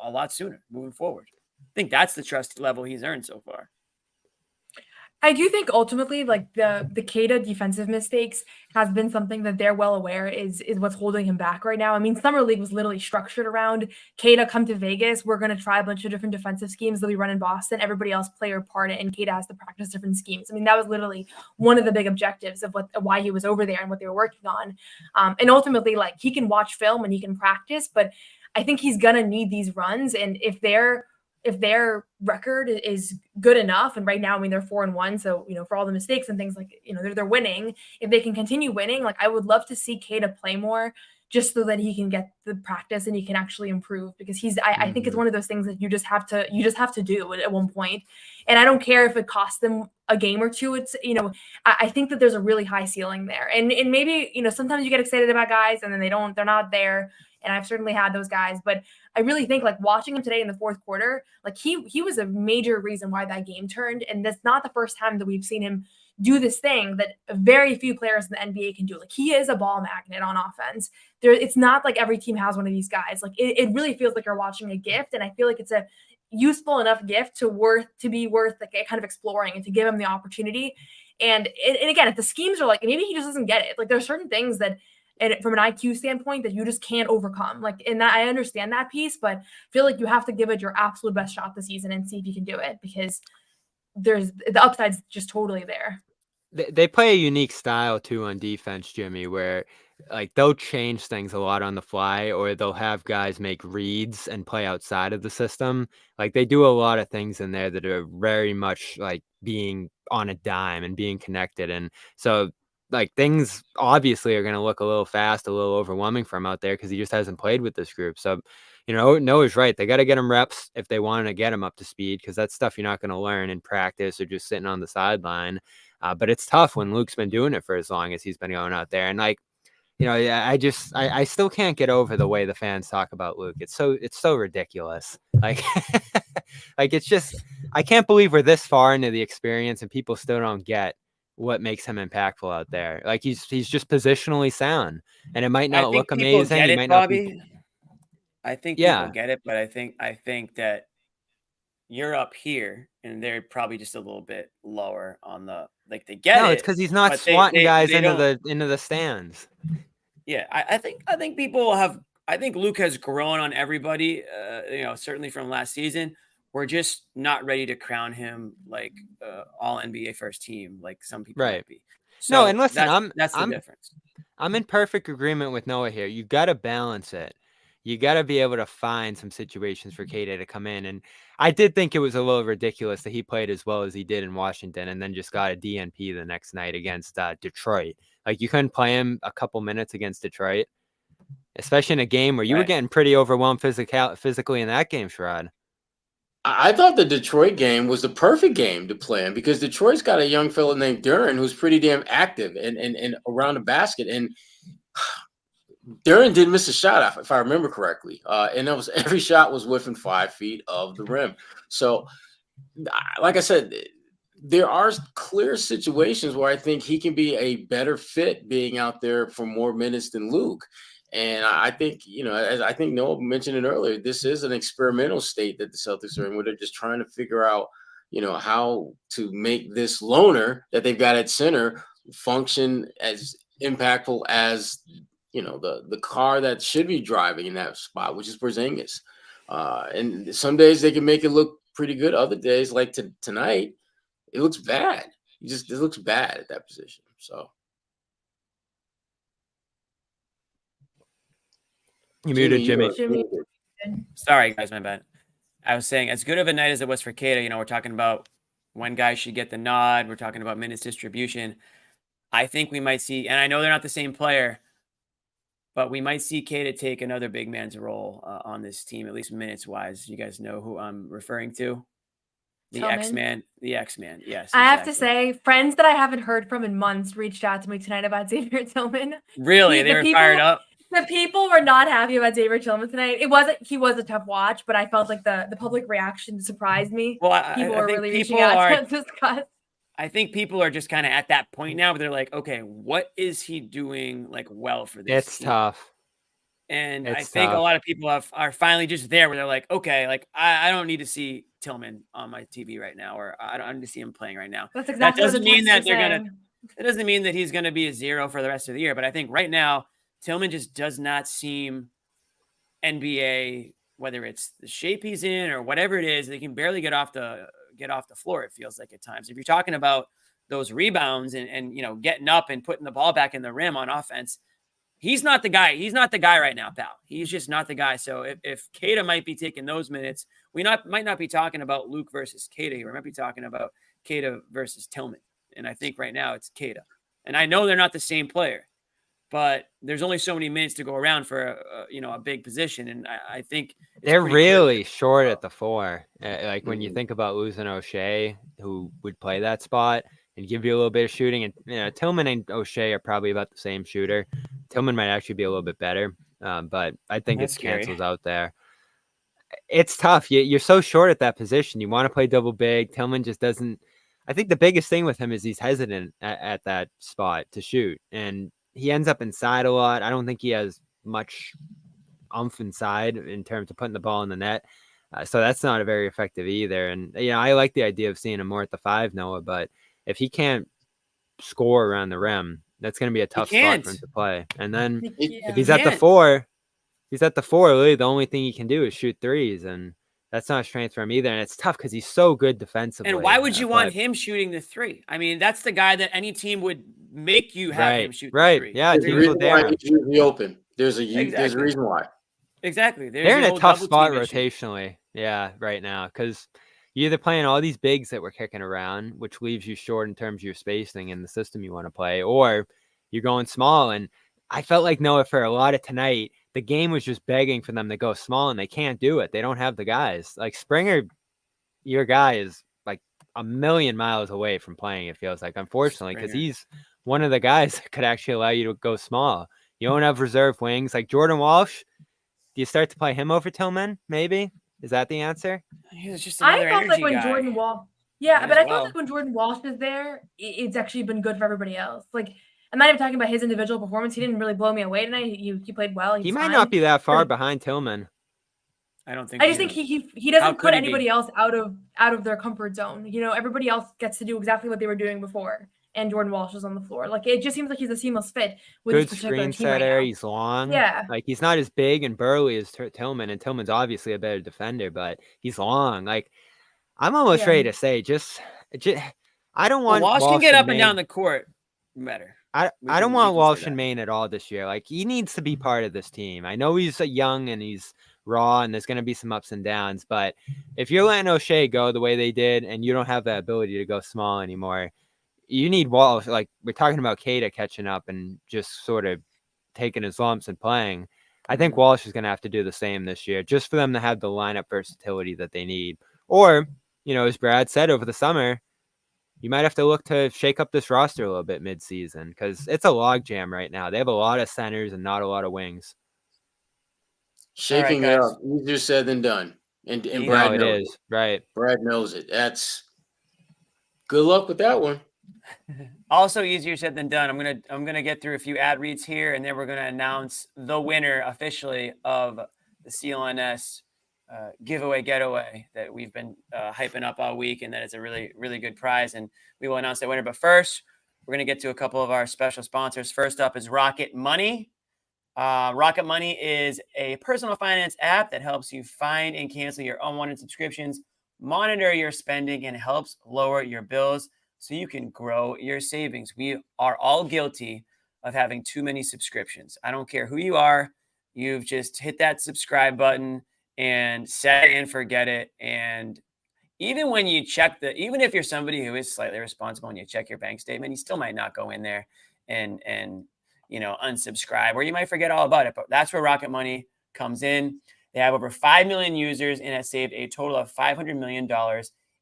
a lot sooner moving forward. I think that's the trust level he's earned so far. I do think ultimately, like the Kada defensive mistakes has been something that they're well aware is what's holding him back right now. I mean, Summer League was literally structured around Kada come to Vegas. We're going to try a bunch of different defensive schemes that we run in Boston. Everybody else play their part, and Kada has to practice different schemes. I mean, that was literally one of the big objectives of why he was over there and what they were working on. And ultimately, like, he can watch film and he can practice, but I think he's going to need these runs. And if their record is good enough, and right now, I mean, they're 4-1. So, for all the mistakes and things, like, they're winning. If they can continue winning, like, I would love to see Kada play more, just so that he can get the practice and he can actually improve, because I think it's one of those things that you just have to do at one point. And I don't care if it costs them a game or two. It's, I think that there's a really high ceiling there. And maybe, sometimes you get excited about guys and then they're not there. And I've certainly had those guys, but I really think, like, watching him today in the fourth quarter, like, he was a major reason why that game turned. And that's not the first time that we've seen him do this thing that very few players in the NBA can do. Like, he is a ball magnet on offense. It's not like every team has one of these guys. Like, it really feels like you're watching a gift. And I feel like it's a useful enough gift to be worth like kind of exploring, and to give him the opportunity. And again, if the schemes are like, maybe he just doesn't get it. Like, there's certain things that, and from an IQ standpoint, that you just can't overcome. Like, and that I understand that piece, but I feel like you have to give it your absolute best shot this season and see if you can do it, because the upside's just totally there. They play a unique style too on defense, Jimmy, where like they'll change things a lot on the fly, or they'll have guys make reads and play outside of the system. Like, they do a lot of things in there that are very much like being on a dime and being connected. And so, like, things obviously are going to look a little fast, a little overwhelming for him out there, because he just hasn't played with this group. So, Noah's right. They got to get him reps if they want to get him up to speed, because that's stuff you're not going to learn in practice or just sitting on the sideline. But it's tough when Luke's been doing it for as long as he's been going out there. And, like, I still can't get over the way the fans talk about Luke. It's so ridiculous. Like, like, it's just, I can't believe we're this far into the experience and people still don't get what makes him impactful out there. Like, he's just positionally sound, and it might not look amazing. Get it, might Bobby. not be... I think people get it, but I think that you're up here and they're probably just a little bit lower on the, like, they get it. No, it's because he's not swatting guys into the stands. Yeah, I think people have. I think Luke has grown on everybody. Certainly from last season. We're just not ready to crown him like all NBA first team, like some people might be. So no, and listen, that's the difference. I'm in perfect agreement with Noah here. You got to balance it. You got to be able to find some situations for Kada to come in. And I did think it was a little ridiculous that he played as well as he did in Washington and then just got a DNP the next night against Detroit. Like, you couldn't play him a couple minutes against Detroit, especially in a game where you were getting pretty overwhelmed physically in that game, Sherrod. I thought the Detroit game was the perfect game to play in, because Detroit's got a young fellow named Duren who's pretty damn active and around the basket. And Duren didn't miss a shot, if I remember correctly. And that was every shot was within 5 feet of the rim. So, like I said, there are clear situations where I think he can be a better fit being out there for more minutes than Luke. And I think, as I think Noah mentioned it earlier, this is an experimental state that the Celtics are in, where they're just trying to figure out, how to make this loner that they've got at center function as impactful as, the car that should be driving in that spot, which is Porzingis. And some days they can make it look pretty good. Other days, like tonight, it looks bad. It looks bad at that position. So. You muted, Jimmy. Sorry, guys, my bad. I was saying, as good of a night as it was for Kada, we're talking about when guys should get the nod. We're talking about minutes distribution. I think we might see, and I know they're not the same player, but we might see Kata take another big man's role on this team, at least minutes wise. You guys know who I'm referring to? The Tillman. X-Man. The X-Man. Yes. I have to exactly. say, friends that I haven't heard from in months reached out to me tonight about Xavier Tillman. Really? They were fired up? The people were not happy about Xavier Tillman tonight. He was a tough watch, but I felt like the public reaction surprised me. Well, People I were think really people reaching out are. to discuss. I think people are just kind of at that point now, but they're like, okay, what is he doing like well for this It's team? tough. And I It's think a tough. lot of people are finally just there where they're like, okay, like I don't need to see Tillman on my TV right now, or I don't need to see him playing right now. That's That exactly what the doesn't mean text that was they're gonna. saying. It doesn't mean that he's gonna be a zero for the rest of the year. But I think right now Tillman just does not seem NBA. Whether it's the shape he's in or whatever it is, they can barely get off the floor. It feels like at times. If you're talking about those rebounds and getting up and putting the ball back in the rim on offense. He's not the guy. He's not the guy right now, pal. He's just not the guy. So if Kata might be taking those minutes, might not be talking about Luke versus Kata here. We might be talking about Kata versus Tillman. And I think right now it's Kata. And I know they're not the same player, but there's only so many minutes to go around for a big position. And I think they're really short that. at the 4. Like when you think about losing O'Shea, who would play that spot and give you a little bit of shooting, and Tillman and O'Shea are probably about the same shooter. Tillman might actually be a little bit better, but I think That's it cancels scary. out there. It's tough. You're so short at that position. You want to play double big. Tillman just doesn't. I think the biggest thing with him is he's hesitant at that spot to shoot, and he ends up inside a lot. I don't think he has much umph inside in terms of putting the ball in the net. So that's not a very effective either. And, I like the idea of seeing him more at the 5, Noah, but if he can't score around the rim, that's going to be a tough spot for him to play. And then if he's at the 4, really the only thing he can do is shoot threes, and that's not a strength for him either. And it's tough because he's so good defensively. And why would you want him shooting the 3? I mean, that's the guy that any team would make you have him shoot the 3. Yeah, there's a reason why he's usually open. There's a reason why. Exactly. They're in a tough spot rotationally. Yeah, right now, because you're either playing all these bigs that we're kicking around, which leaves you short in terms of your spacing and the system you want to play, or you're going small. And I felt like, Noah, for a lot of tonight, the game was just begging for them to go small, and they can't do it. They don't have the guys. Like Springer, your guy is like a million miles away from playing, it feels like, unfortunately, because he's one of the guys that could actually allow you to go small. You don't have reserve wings. Like Jordan Walsh, do you start to play him over Tillman, maybe? Is that the answer? He's just another I felt like when guy. Jordan Walsh, but I felt like when Jordan Walsh is there, it's actually been good for everybody else. Like, I'm not even talking about his individual performance. He didn't really blow me away tonight. He played well. He might not be that far behind Tillman. I don't think. I just think he doesn't put anybody else out of their comfort zone. Everybody else gets to do exactly what they were doing before, and Jordan Walsh is on the floor. Like, it just seems like he's a seamless fit with good this particular screen team right setter. now. He's long. Yeah, like he's not as big and burly as Tillman, and Tillman's obviously a better defender, but he's long. Like, I'm almost ready to say, just I don't want Walsh can get up and down the court better. I don't want Walsh and Maine at all this year. Like, he needs to be part of this team. I know he's young and he's raw, and there's going to be some ups and downs, but if you're letting O'Shea go the way they did, and you don't have that ability to go small anymore, you need Walsh. Like, we're talking about Kata catching up and just sort of taking his lumps and playing. I think Walsh is going to have to do the same this year, just for them to have the lineup versatility that they need. Or, as Brad said over the summer, you might have to look to shake up this roster a little bit mid-season, because it's a logjam right now. They have a lot of centers and not a lot of wings. Shaking it up, easier said than done. And Brad knows it. Right. Brad knows it. That's good luck with that one. Also easier said than done. I'm gonna get through a few ad reads here, and then we're gonna announce the winner officially of the CLNS giveaway getaway that we've been hyping up all week, and that is a really, really good prize. And we will announce that winner. But first, we're gonna get to a couple of our special sponsors. First up is Rocket Money. Rocket Money is a personal finance app that helps you find and cancel your unwanted subscriptions, monitor your spending, and helps lower your bills so you can grow your savings. We are all guilty of having too many subscriptions. I don't care who you are. You've just hit that subscribe button and set it and forget it. And even when you check even if you're somebody who is slightly responsible and you check your bank statement, you still might not go in there and unsubscribe, or you might forget all about it. But that's where Rocket Money comes in. They have over 5 million users and has saved a total of $500 million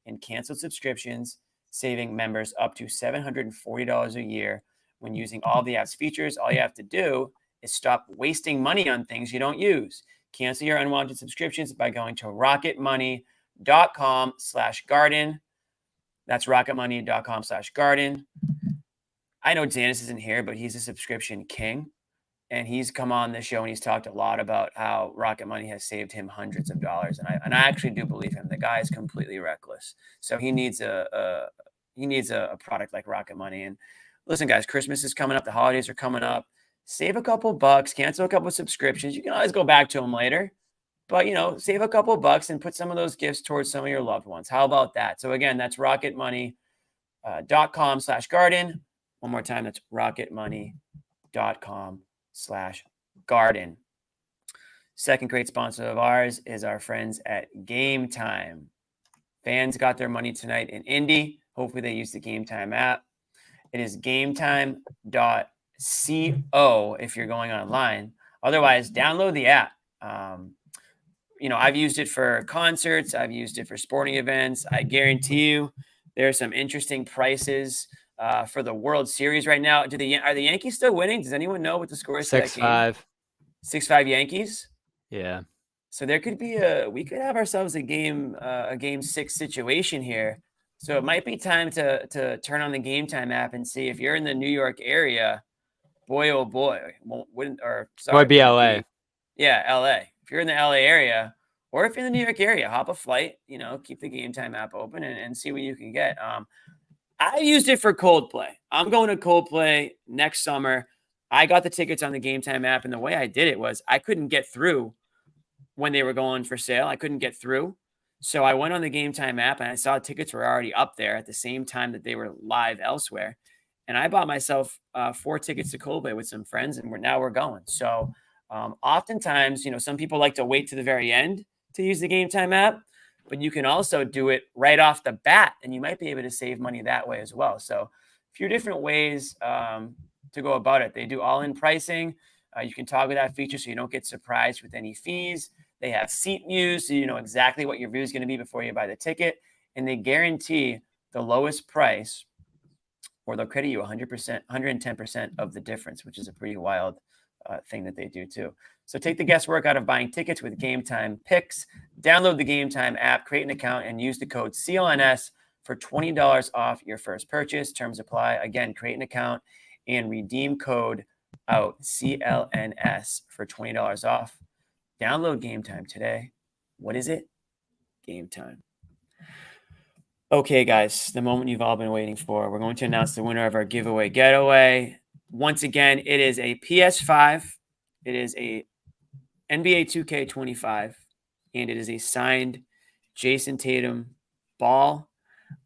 in canceled subscriptions, saving members up to $740 a year when using all the app's features. All you have to do is stop wasting money on things you don't use. Cancel your unwanted subscriptions by going to rocketmoney.com/garden. That's rocketmoney.com/garden. I know Dennis isn't here, but he's a subscription king. And he's come on this show and he's talked a lot about how Rocket Money has saved him hundreds of dollars. And I actually do believe him. The guy is completely reckless. So he needs a product like Rocket Money. And listen, guys, Christmas is coming up. The holidays are coming up. Save a couple bucks, cancel a couple subscriptions. You can always go back to them later. But, save a couple bucks and put some of those gifts towards some of your loved ones. How about that? So, again, that's rocketmoney.com/garden. One more time, that's rocketmoney.com/garden. Second great sponsor of ours is our friends at Game Time. Fans got their money tonight in Indy. Hopefully they use the Game Time app. It is gametime.co if you're going online. Otherwise, download the app. I've used it for concerts. I've used it for sporting events. I guarantee you there are some interesting prices for the World Series right now. Are the Yankees still winning? Does anyone know what the score is? 6-5. 6-5 Yankees. Yeah. So there could be we could have ourselves a game 6 situation here. So it might be time to turn on the Game Time app and see if you're in the New York area. Boy, oh boy, Might be LA. Yeah, LA. If you're in the LA area, or if you're in the New York area, hop a flight. Keep the Game Time app open and see what you can get. I used it for Coldplay. I'm going to Coldplay next summer. I got the tickets on the Game Time app, and the way I did it was I couldn't get through when they were going for sale. I couldn't get through. So I went on the Game Time app, and I saw tickets were already up there at the same time that they were live elsewhere. And I bought myself 4 tickets to Coldplay with some friends, and we're going. So oftentimes, some people like to wait to the very end to use the Game Time app, but you can also do it right off the bat, and you might be able to save money that way as well. So a few different ways to go about it. They do all-in pricing. You can toggle that feature so you don't get surprised with any fees. They have seat views, so you know exactly what your view is going to be before you buy the ticket, and they guarantee the lowest price, or they'll credit you 100%, 110% of the difference, which is a pretty wild thing that they do too. So take the guesswork out of buying tickets with Game Time Picks. Download the Game Time app, create an account, and use the code CLNS for $20 off your first purchase. Terms apply. Again, create an account and redeem code out CLNS for $20 off. Download Game Time today. What is it? Game Time. Okay, guys, the moment you've all been waiting for. We're going to announce the winner of our giveaway getaway. Once again, it is a PS5. It is a NBA 2K25, and it is a signed Jason Tatum ball.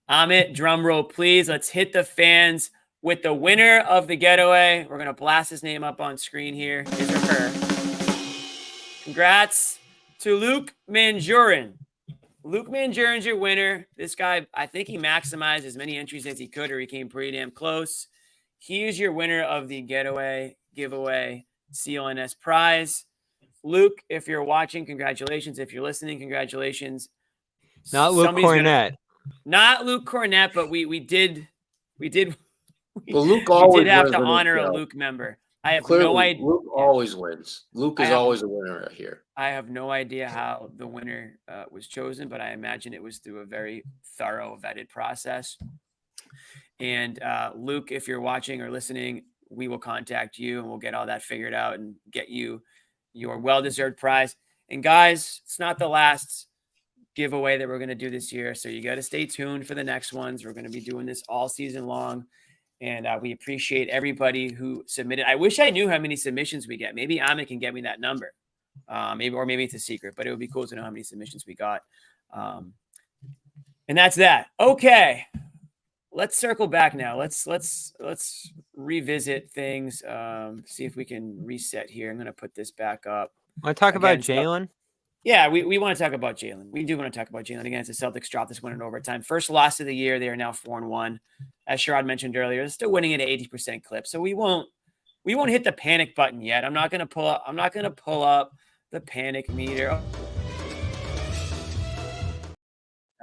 Amit, drum roll, please. Let's hit the fans with the winner of the getaway. We're going to blast his name up on screen here. His or her. Congrats to Luke Manjurin. Luke Manjurin's your winner. This guy, I think he maximized as many entries as he could, or he came pretty damn close. He is your winner of the getaway giveaway CLNS prize. Luke, if you're watching, congratulations. If you're listening, congratulations. Not Luke Cornett. Not Luke Cornett, but we did Well, Luke always have wins to when honor it's, a Luke member. I have clearly, no idea. Luke always wins. Luke is always a winner here. I have no idea how the winner was chosen, but I imagine it was through a very thorough, vetted process. And Luke, if you're watching or listening, we will contact you and we'll get all that figured out and get you your well-deserved prize. And guys, it's not the last giveaway that we're going to do this year, so you got to stay tuned for the next ones. We're going to be doing this all season long. And we appreciate everybody who submitted. I wish I knew how many submissions we get. Maybe Amit can get me that number. Maybe it's a secret, but it would be cool to know how many submissions we got. And that's that. Okay. Let's circle back now. Let's revisit things. See if we can reset here. I'm going to put this back up. Want to talk about Jalen? Yeah, we want to talk about Jalen. We do want to talk about Jalen again. As the Celtics drop this one in overtime. First loss of the year. They are now 4-1. As Sherrod mentioned earlier, they're still winning at an 80% clip. So we won't hit the panic button yet. I'm not gonna pull up the panic meter.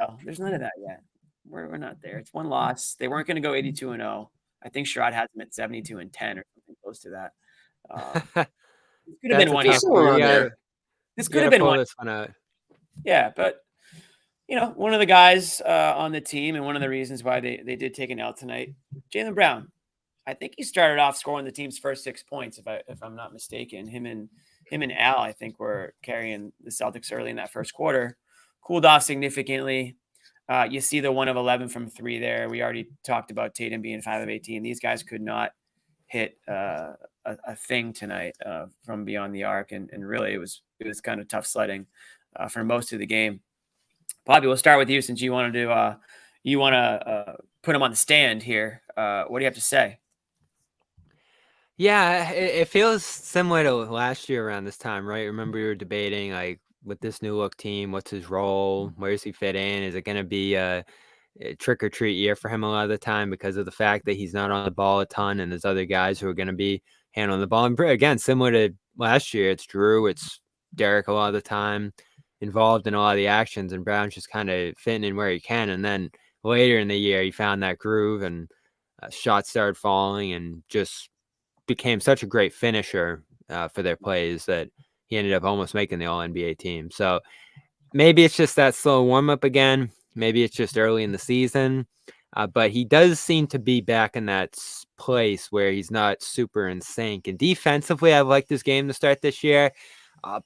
Oh, there's none of that yet. We're not there. It's one loss. They weren't gonna go 82-0. I think Sherrod has them at 72-10 or something close to that. This could have That's been a one. tough Still one. on You there. This could gotta have been pull one. this one out. Yeah, but one of the guys on the team, and one of the reasons why they did take an L tonight, Jaylen Brown. I think he started off scoring the team's first 6 points, if I'm not mistaken. Him and Al, I think, were carrying the Celtics early in that first quarter. Cooled off significantly. You see the 1 of 11 from 3 there. We already talked about Tatum being 5 of 18. These guys could not hit a thing tonight from beyond the arc, and really it was kind of tough sledding for most of the game. Bobby, we'll start with you since you want to put him on the stand here. What do you have to say? Yeah, it feels similar to last year around this time, right? Remember we were debating like with this new look team, what's his role? Where does he fit in? Is it going to be a trick or treat year for him a lot of the time because of the fact that he's not on the ball a ton and there's other guys who are going to be handling the ball? And again, similar to last year, it's Drew, it's Derek a lot of the time involved in a lot of the actions, and Brown's just kind of fitting in where he can. And then later in the year, he found that groove and shots started falling and just became such a great finisher for their plays that he ended up almost making the All-NBA team. So maybe it's just that slow warm-up again. Maybe it's just early in the season. But he does seem to be back in that place where he's not super in sync. And defensively, I've liked this game to start this year.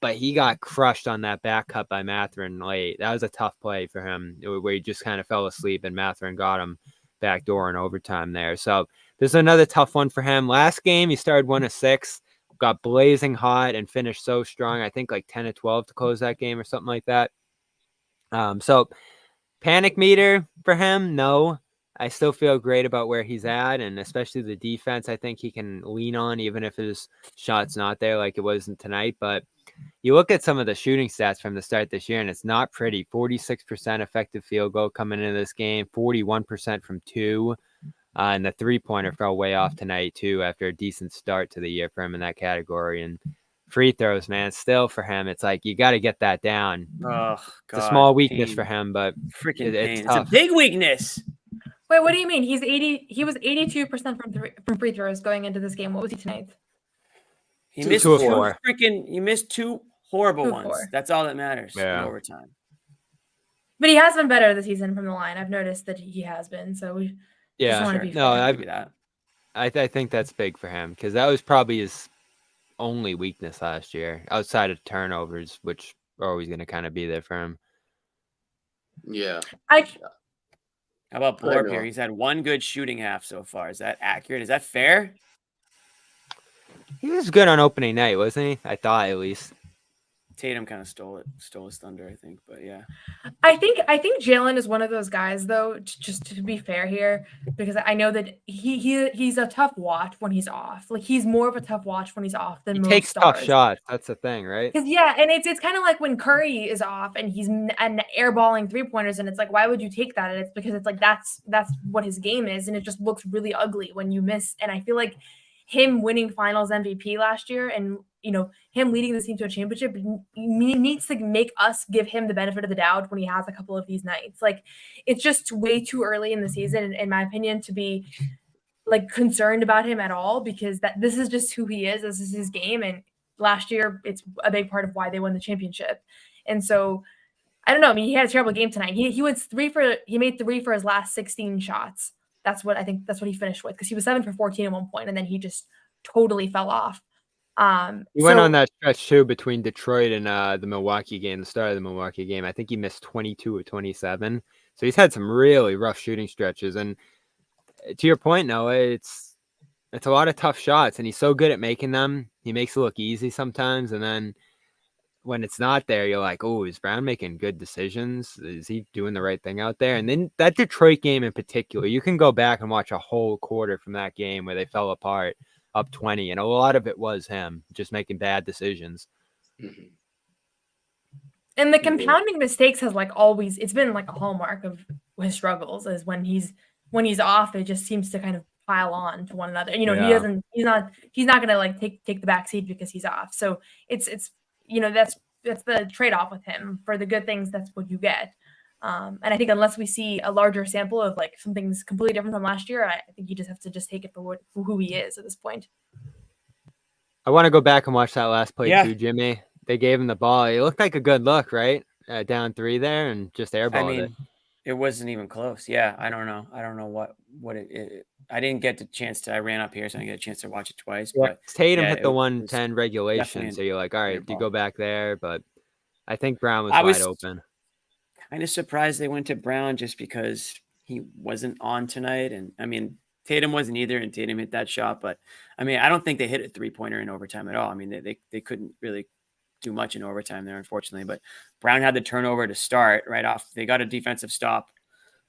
But he got crushed on that back cut by Mathurin late. That was a tough play for him where he just kind of fell asleep and Mathurin got him backdoor in overtime there. So there's another tough one for him. Last game, he started 1 of 6, got blazing hot and finished so strong. I think like 10 of 12 to close that game or something like that. So panic meter for him, no. I still feel great about where he's at, and especially the defense I think he can lean on, even if his shot's not there like it wasn't tonight. But you look at some of the shooting stats from the start this year, and it's not pretty. 46% effective field goal coming into this game, 41% from 2. And the three-pointer fell way off tonight, too, after a decent start to the year for him in that category. And free throws, man, still for him, it's like you got to get that down. Oh, God. It's a small weakness pain. for him, but Freaking pain. it's It's tough. a big weakness. Wait, what do you mean? He was 82% from free throws going into this game. What was he tonight? He Two missed of two four. he missed 2 horrible 2 of ones. 4. That's all that matters in Yeah. overtime. But he has been better this season from the line. I've noticed that he has been. So we just want to be No, fair. I'll give you that. I think that's big for him because that was probably his only weakness last year, outside of turnovers, which are always going to kind of be there for him. Yeah. How about Go ahead, Borb here? Noah. He's had 1 good shooting half so far. Is that accurate? Is that fair? He was good on opening night, wasn't he? I thought at least. Tatum kind of stole his thunder, I think. But yeah. I think Jalen is one of those guys, though, just to be fair here, because I know that he's a tough watch when he's off. Like he's more of a tough watch when he's off than He most takes stars. tough shots. That's the thing, right? Because and it's kind of like when Curry is off and he's airballing 3-pointers, and it's like, why would you take that? And it's because it's like that's what his game is, and it just looks really ugly when you miss. And I feel like him winning Finals MVP last year, and him leading the team to a championship, he needs to make us give him the benefit of the doubt when he has a couple of these nights. Like it's just way too early in the season, in my opinion, to be like concerned about him at all, because this is just who he is. This is his game, and last year it's a big part of why they won the championship. And so I don't know. I mean, he had a terrible game tonight. He made 3 for his last 16 shots. That's what he finished with, because he was 7 for 14 at one point, and then he just totally fell off. He went on that stretch too between Detroit and the Milwaukee game, the start of the Milwaukee game. I think he missed 22 of 27. So he's had some really rough shooting stretches. And to your point, Noah, it's a lot of tough shots, and he's so good at making them. He makes it look easy sometimes, and then when it's not there, you're like, oh, is Brown making good decisions? Is he doing the right thing out there? And then that Detroit game in particular, you can go back and watch a whole quarter from that game where they fell apart up 20, and a lot of it was him just making bad decisions. Mm-hmm. And the compounding mistakes has always, it's been a hallmark of his struggles, is when he's off, it just seems to kind of pile on to one another. And, Yeah. he's not gonna take the back seat because he's off. So it's that's the trade-off with him. For the good things, that's what you get. And I think unless we see a larger sample of something's completely different from last year, I think you just have to take it for who he is at this point. I want to go back and watch that last play Yeah. too, Jimmy. They gave him the ball. It looked like a good look, right? Down 3 there and just airballed it. It wasn't even close. Yeah, I don't know. I don't know what it I didn't get the chance to. I ran up here, so I didn't get a chance to watch it twice. Yeah, But Tatum yeah, hit the it was 110 regulation, definitely so you're like, all right, an you airball. go back there, but I think Brown was I wide was open. kind of surprised they went to Brown just because he wasn't on tonight. And Tatum wasn't either, and Tatum hit that shot. But I don't think they hit a 3-pointer in overtime at all. They couldn't really do much in overtime there, unfortunately. But Brown had the turnover to start right off. They got a defensive stop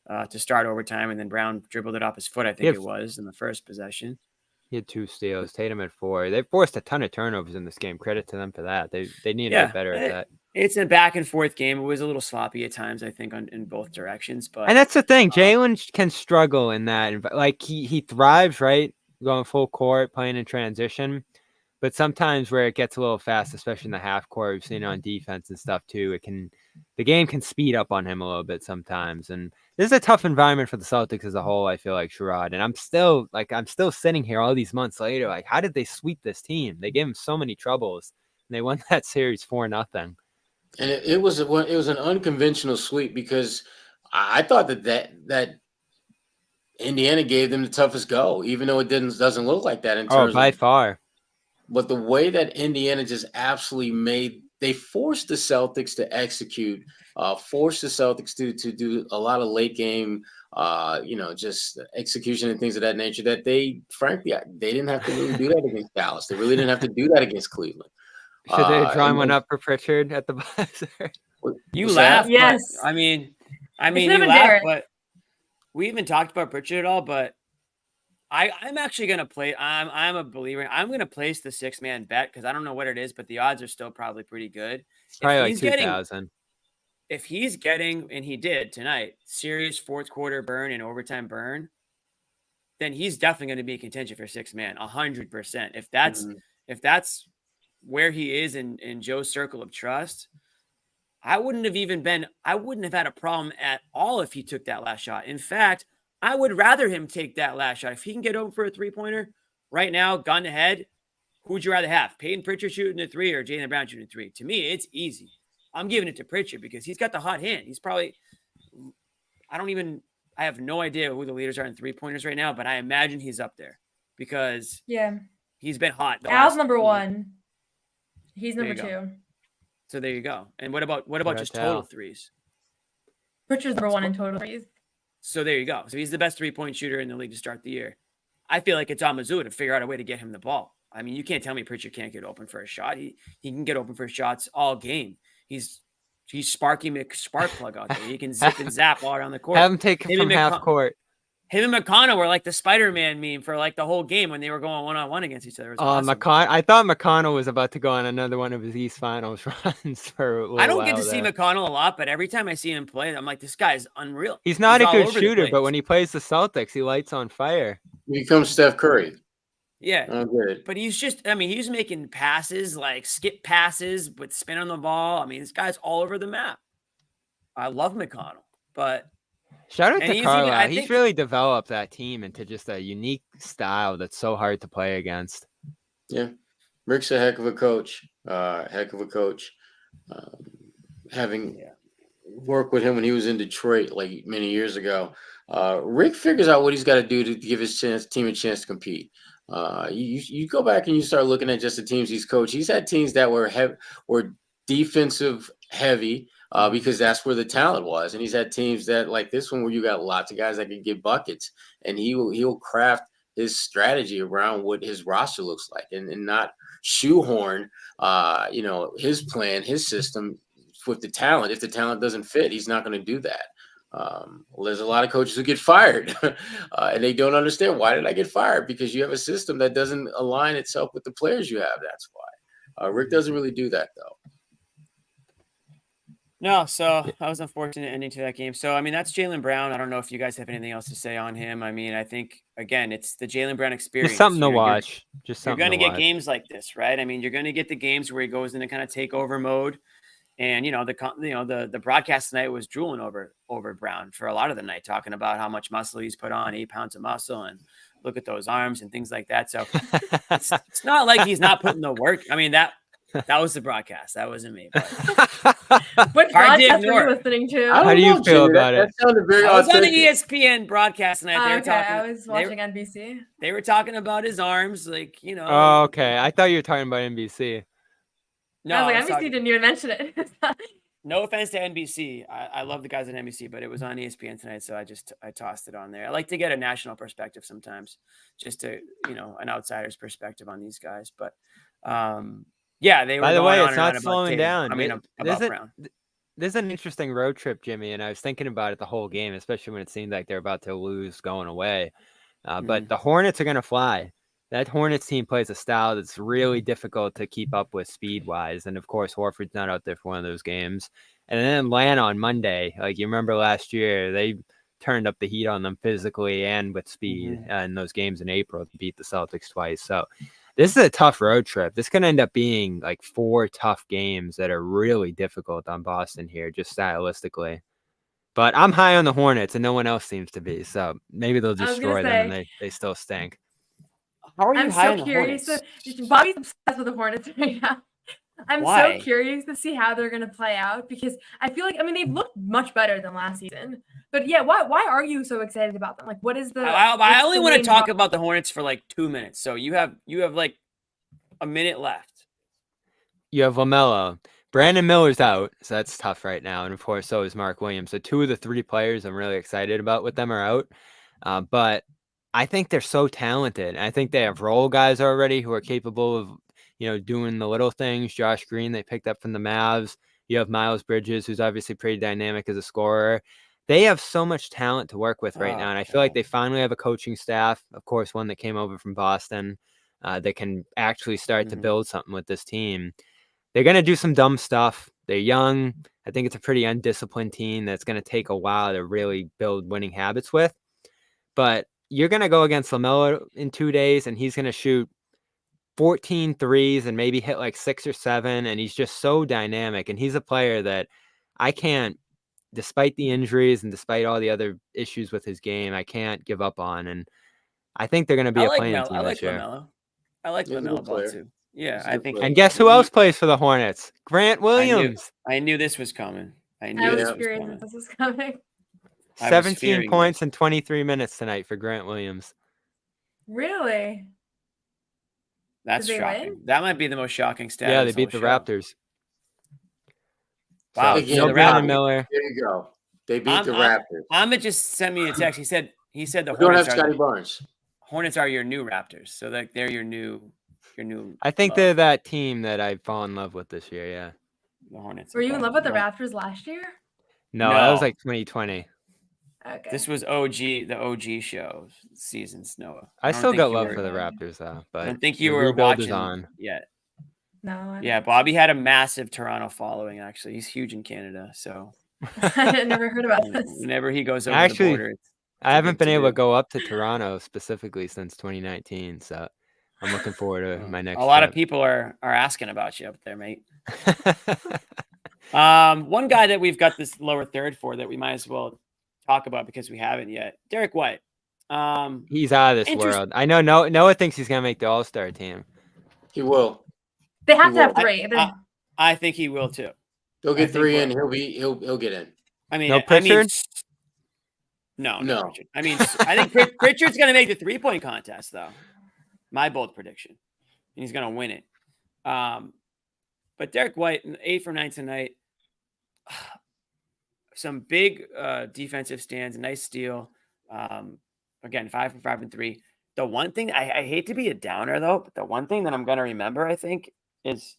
to start overtime, and then Brown dribbled it off his foot, I think it was, in the first possession. He had 2 steals. Tatum had 4. They forced a ton of turnovers in this game. Credit to them for that. They need to get better at that. It's a back and forth game. It was a little sloppy at times, I think, in both directions. But and that's the thing. Jalen can struggle in that. He thrives, right? Going full court, playing in transition. But sometimes where it gets a little fast, especially in the half court, we've seen it on defense and stuff too. The game can speed up on him a little bit sometimes. And this is a tough environment for the Celtics as a whole, I feel like, Sherrod. And I'm still sitting here all these months later, like, how did they sweep this team? They gave him so many troubles, and they won that series 4-0. And it was an unconventional sweep, because I thought that Indiana gave them the toughest go, even though it doesn't look like that in terms by far. But the way that Indiana just absolutely they forced the Celtics to execute, forced the Celtics to do a lot of late game, just execution and things of that nature, that they didn't have to really do that against Dallas. They really didn't have to do that against Cleveland. Should they have drawn one up for Pritchard at the buzzer? You laugh, yes. But, you laugh, but we even talked about Pritchard at all, but I'm actually going to play. I'm a believer. I'm going to place the 6-man bet, because I don't know what it is, but the odds are still probably pretty good. Probably like 2,000. If he's getting, and he did tonight, serious fourth quarter burn and overtime burn, then he's definitely going to be in contention for 6-man, 100%. If that's where he is in Joe's circle of trust, I wouldn't have had a problem at all if he took that last shot. In fact, I would rather him take that last shot. If he can get open for a 3-pointer right now, gun to head, who would you rather have? Peyton Pritchard shooting a 3 or Jaylen Brown shooting a 3? To me, it's easy. I'm giving it to Pritchard because he's got the hot hand. He's probably I have no idea who the leaders are in 3-pointers right now, but I imagine he's up there because he's been hot. Al's number 1. He's number 2. So there you go. And what about just total threes? Pritchard's number 1 in total threes. So there you go. So he's the best 3-point shooter in the league to start the year. I feel like it's on Mizzou to figure out a way to get him the ball. You can't tell me Pritchard can't get open for a shot. He can get open for shots all game. He's Sparky McSparkplug out there. He can zip and zap all around the court. Have him take it from half court. Him and McConnell were like the Spider-Man meme for like the whole game when they were going one-on-one against each other. Awesome. I thought McConnell was about to go on another one of his East Finals runs for a little I don't get to see McConnell a lot, but every time I see him play, I'm like, this guy's unreal. He's not a good shooter, but when he plays the Celtics, he lights on fire. He becomes Steph Curry. Yeah. Oh, good. But he's just, he's making passes, like skip passes with spin on the ball. This guy's all over the map. I love McConnell, but shout out to Carlisle. He's really developed that team into just a unique style that's so hard to play against. Yeah. Rick's a heck of a coach. Having worked with him when he was in Detroit like many years ago, Rick figures out what he's got to do to give his team a chance to compete. You go back and you start looking at just the teams he's coached. He's had teams that were defensive heavy because that's where the talent was, and he's had teams that like this one where you got lots of guys that can get buckets, and he'll craft his strategy around what his roster looks like, and not shoehorn his plan, his system with the talent. If the talent doesn't fit, he's not going to do that. There's a lot of coaches who get fired and they don't understand, why did I get fired? Because you have a system that doesn't align itself with the players you have. That's why. Rick doesn't really do that, though. No, so that was unfortunate ending to that game. So I mean, that's Jaylen Brown. I don't know if you guys have anything else to say on him. I mean, I think again, it's the Jaylen Brown experience. Just something to You're- watch. Just You're something going to to get watch. games like this, right? I mean, you're going to get the games where he goes into kind of takeover mode, and the broadcast tonight was drooling over Brown for a lot of the night, talking about how much muscle he's put on, 8 pounds of muscle, and look at those arms and things like that. So it's not like he's not putting the work. I mean, that was the broadcast. That wasn't me. But What Hard to broadcast were you ignore. listening I to? don't How do you know, feel Jimmy. about That it? sounded very I was on the authentic. ESPN broadcast tonight. They were Okay, talking. I was watching NBC. They were talking about his arms, like Oh, okay. I thought you were talking about NBC. No, I was I like, was NBC talking- didn't even mention it. No offense to NBC. I love the guys at NBC, but it was on ESPN tonight, so I tossed it on there. I like to get a national perspective sometimes, just to an outsider's perspective on these guys. But yeah, they were. By the going way, on it's and on not about slowing Tatum. down. I mean, about Brown. There's an interesting road trip, Jimmy, and I was thinking about it the whole game, especially when it seemed like they're about to lose going away. But the Hornets are going to fly. That Hornets team plays a style that's really difficult to keep up with speed-wise. And, of course, Horford's not out there for one of those games. And then Atlanta on Monday, like you remember last year, they turned up the heat on them physically and with speed in those games in April to beat the Celtics twice. So this is a tough road trip. This can end up being like 4 tough games that are really difficult on Boston here, just stylistically. But I'm high on the Hornets, and no one else seems to be. So maybe they'll I was destroy gonna them, and say- they still stink. How are you I'm high so on the curious. Hornets? Bobby's obsessed with the Hornets right now. I'm Why? so curious to see how they're going to play out because I feel like, I mean, they've looked much better than last season. But yeah, why are you so excited about them? Like, what is the? I what's only the want to main talk vibe? about the Hornets for like 2 minutes. So you have like a minute left. You have LaMelo. Brandon Miller's out, so that's tough right now. And, of course, so is Mark Williams. So 2 of the 3 players I'm really excited about with them are out. But I think they're so talented. I think they have role guys already who are capable of, doing the little things. Josh Green, they picked up from the Mavs. You have Miles Bridges, who's obviously pretty dynamic as a scorer. They have so much talent to work with right now. And I feel like they finally have a coaching staff, of course, one that came over from Boston, that can actually start to build something with this team. They're going to do some dumb stuff. They're young. I think it's a pretty undisciplined team that's going to take a while to really build winning habits with. But you're going to go against LaMelo in 2 days, and he's going to shoot 14 threes and maybe hit like 6 or 7, and he's just so dynamic. And he's a player that I can't, despite the injuries and despite all the other issues with his game, I can't give up on. And I think they're going to be a playing team this year. LaMelo. I like He's a LaMelo good Ball player. too. Yeah, He's a I good think. player. And guess who else plays for the Hornets? Grant Williams. I knew this was coming. I knew I was this was curious coming. if this was coming. I was 17 fearing points in 23 minutes tonight for Grant Williams. Really? That's Did they shocking. win? That might be the most shocking stat. Yeah, of they this beat the whole show. Raptors. Wow. Again, So no the Brandon Raptors. Miller. There you go. They beat the Raptors. Ahmed just sent me a text. He said the We don't have Hornets are Scotty Barnes. Hornets are your new Raptors. So they're your new. I think love. they're that team that I fall in love with this year. Yeah. The Hornets. Were you in okay. love with the No. Raptors last year? No, that was No. like 2020. Okay. This was the OG show seasons, Noah. I don't still think got you love were- for the Raptors, though. I But don't think you the were rebuild is watching on. yet. No. Yeah, Bobby had a massive Toronto following. Actually, he's huge in Canada. So I never heard about this. whenever he goes over Actually, the border, it's I haven't big been to able to do. go up to Toronto specifically since 2019, so I'm looking forward to my next a lot trip. of people are asking about you up there, mate. One guy that we've got this lower third for that we might as well talk about because we haven't yet. Derek White. He's out of this Interest- world. I know Noah thinks he's gonna make the All-Star team. He will. They have to have Well, 3. I think he will too. He'll I get think 3 in. we're- He'll get in. I mean, No Pritchard? No. No. Pritchard. I mean, I think Pritchard's going to make the 3-point contest, though. My bold prediction, and he's going to win it. But Derek White, 8 for 9 tonight. Some big defensive stands, a nice steal. Again, 5 for 5 and 3. The one thing I hate to be a downer though, but the one thing that I'm going to remember, I think, is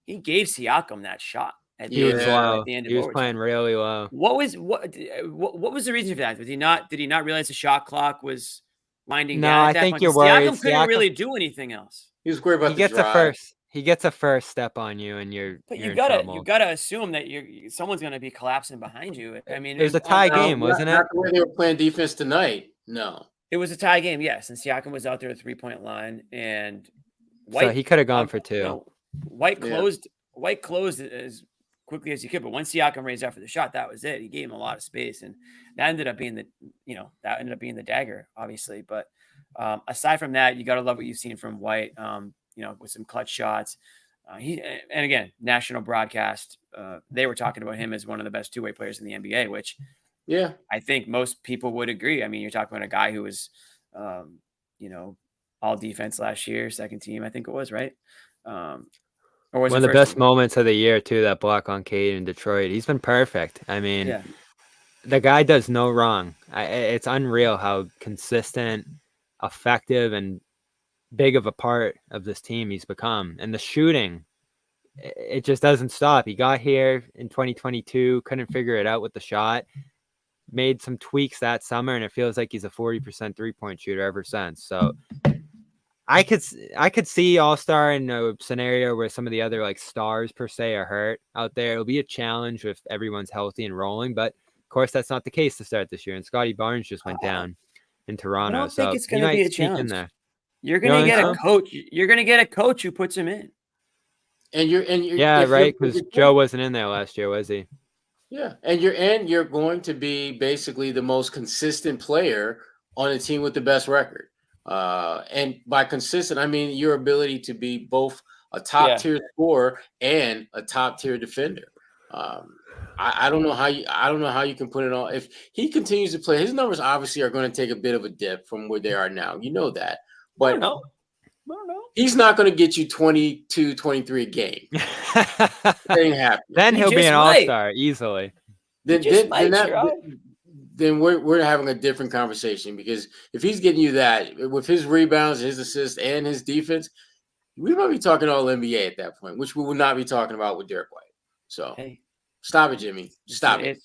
he gave Siakam that shot. At He was Yeah, low. at the end of He was overtime. playing really low. What was the reason for that? Did he not realize the shot clock was winding No, down? At I that think point? you're 'Cause worried. Siakam couldn't Siakam- really do anything else. He was worried about He the gets drive. a first. he gets a first step on you, and you're But you're you in gotta trouble. assume that someone's gonna be collapsing behind you. I mean, It was a on tie Now, game, wasn't it? not the way they were playing defense tonight. No. it was a tie game, yes, and Siakam was out there at 3-point line, and So he could have gone for two. White Yeah. closed as quickly as he could, but once Siakam raised up for the shot, that was it. He gave him a lot of space, and that ended up being the dagger, obviously. But aside from that, you got to love what you've seen from White. With some clutch shots. And again, national broadcast, they were talking about him as one of the best two-way players in the NBA, which Yeah. I think most people would agree. I mean, you're talking about a guy who was, all defense last year, second team, I think it was, right? Or was One it of the first best team? moments of the year too. That block on Cade in Detroit. He's been perfect. I mean, Yeah. the guy does no wrong. It's unreal how consistent, effective, and big of a part of this team he's become. And the shooting, it just doesn't stop. He got here in 2022, couldn't figure it out with the shot, made some tweaks that summer, and it feels like he's a 40% three-point shooter ever since. So I could see All-Star in a scenario where some of the other like stars per se are hurt out there. It'll be a challenge if everyone's healthy and rolling, but of course that's not the case to start this year. And Scotty Barnes just went down in Toronto. I don't think so it's he going to might be a sneak in challenge. there. You're You going don't to get think a coach. You're going to get a coach who puts him in. And you're Yeah, right. Because Joe wasn't in there last year, was he? Yeah, and you're going to be basically the most consistent player on a team with the best record. And by consistent, I mean your ability to be both a top tier scorer and a top tier defender. I don't know how you can put it on. If he continues to play, his numbers obviously are going to take a bit of a dip from where they are now. You know that, but I don't know. he's not going to get you 22, 23 a game. That ain't happening. Then He he'll be just an might. all-star easily. Then You're we're having a different conversation, because if he's getting you that with his rebounds, his assists, and his defense, we might be talking all NBA at that point, which we will not be talking about with Derek White. So Hey, stop it, Jimmy. Just stop it.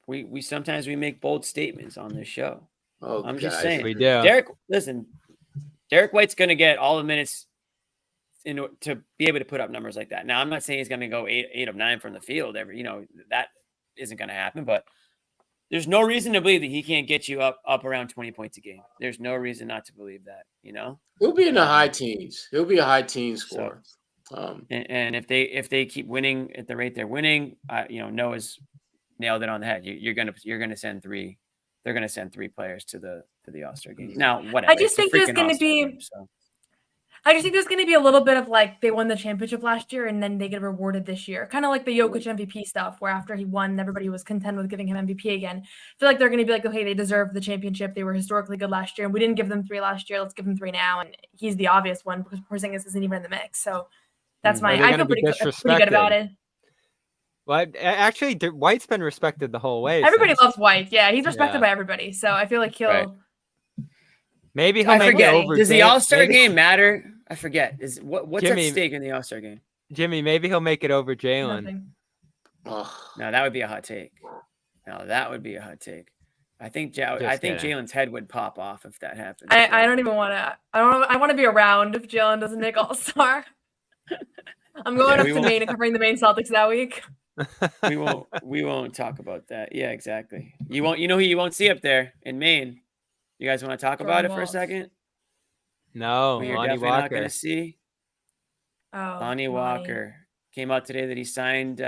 We sometimes we make bold statements on this show. Oh, I'm just God. saying. We do. Derek White's going to get all the minutes to be able to put up numbers like that. Now, I'm not saying he's going to go 8 of 9 from the field that isn't going to happen, but there's no reason to believe that he can't get you up around 20 points a game. There's no reason not to believe that, He'll be in the high teens. He'll be a high teen scorer. And if they keep winning at the rate they're winning, Noah's nailed it on the head. You're gonna send 3. They're gonna send 3 players to the All-Star game. Now, whatever. I just think there's going to be. I just think there's going to be a little bit of like they won the championship last year and then they get rewarded this year. Kind of like the Jokic MVP stuff, where after he won, everybody was content with giving him MVP again. I feel like they're going to be like, okay, they deserve the championship. They were historically good last year, and we didn't give them 3 last year. Let's give them 3 now. And he's the obvious one because Porzingis isn't even in the mix. So that's I feel pretty good about it. Well, actually, White's been respected the whole way. Everybody loves White. Yeah, he's respected by everybody. So I feel like he'll. Right. Maybe he'll make it over. Does the All-Star game matter? I forget. What's Jimmy, at stake in the All-Star game? Jimmy, maybe he'll make it over Jalen. No, that would be a hot take. I think Jalen's head would pop off if that happened. I don't even want to. I want to be around if Jalen doesn't make All-Star. I'm going up to Maine and covering the Maine Celtics that week. We won't talk about that. Yeah, exactly. You won't. You know who you won't see up there in Maine? You guys want to talk about it for a second? No, you're Lonnie definitely Walker. not going to see. Lonnie Walker came out today that he signed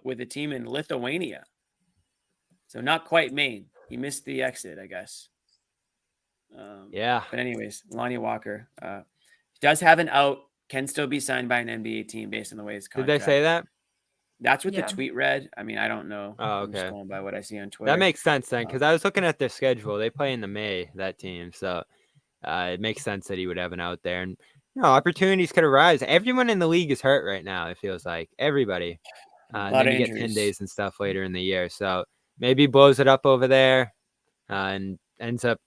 with a team in Lithuania. So not quite Maine. He missed the exit, I guess. Yeah. But anyways, Lonnie Walker does have an out. Can still be signed by an NBA team based on the way his contract. Did they say that? That's what the tweet read. I mean, I don't know. Oh, okay. I'm just going by what I see on Twitter. That makes sense then, because I was looking at their schedule. They play in the May, that team. So it makes sense that he would have an out there. And, opportunities could arise. Everyone in the league is hurt right now, it feels like. Everybody. A lot then of you get injuries. 10 days and stuff later in the year. So maybe he blows it up over there and ends up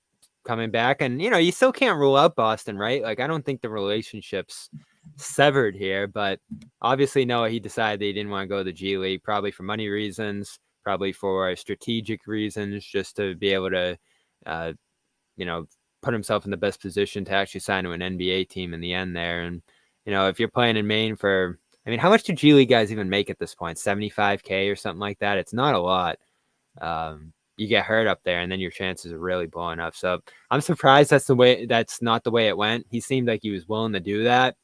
coming back. And, you still can't rule out Boston, right? Like, I don't think the relationship's severed here, but obviously Noah, he decided that he didn't want to go to the G League, probably for money reasons, probably for strategic reasons, just to be able to put himself in the best position to actually sign to an NBA team in the end there. And if you're playing in Maine for, I mean, how much do G League guys even make at this point? 75K or something like that. It's not a lot. You get hurt up there, and then your chances are really blowing up. So I'm surprised that's not the way it went. He seemed like he was willing to do that.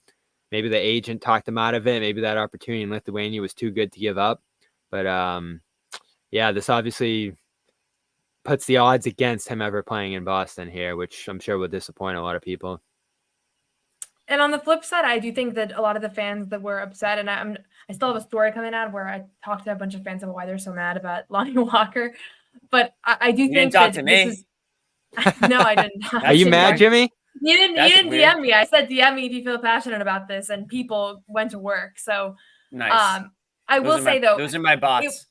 Maybe the agent talked him out of it. Maybe that opportunity in Lithuania was too good to give up. But yeah, this obviously puts the odds against him ever playing in Boston here, which I'm sure will disappoint a lot of people. And on the flip side, I do think that a lot of the fans that were upset, and I still have a story coming out where I talked to a bunch of fans about why they're so mad about Lonnie Walker. But I do You think didn't talk that to this me. is no, I didn't. Are you mad, Jimmy? You didn't That's weird. DM me. I said DM me if you feel passionate about this, and people went to work. So Nice. I will say though, those are my bots.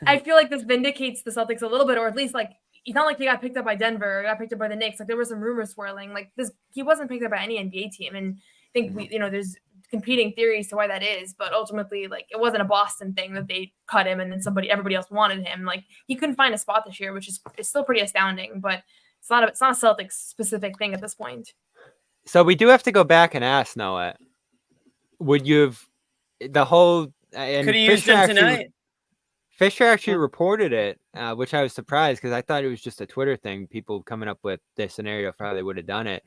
I feel like this vindicates the Celtics a little bit, or at least like it's not like he got picked up by Denver or got picked up by the Knicks. Like there were some rumors swirling. Like this, he wasn't picked up by any NBA team, and I think there's competing theories to why that is, but ultimately, like it wasn't a Boston thing that they cut him and then everybody else wanted him. Like he couldn't find a spot this year, which is still pretty astounding, but it's not a Celtics specific thing at this point. So we do have to go back and ask Noah, would you have the whole and Could have used him tonight. Fisher actually reported it, which I was surprised because I thought it was just a Twitter thing, people coming up with the scenario for how they would have done it.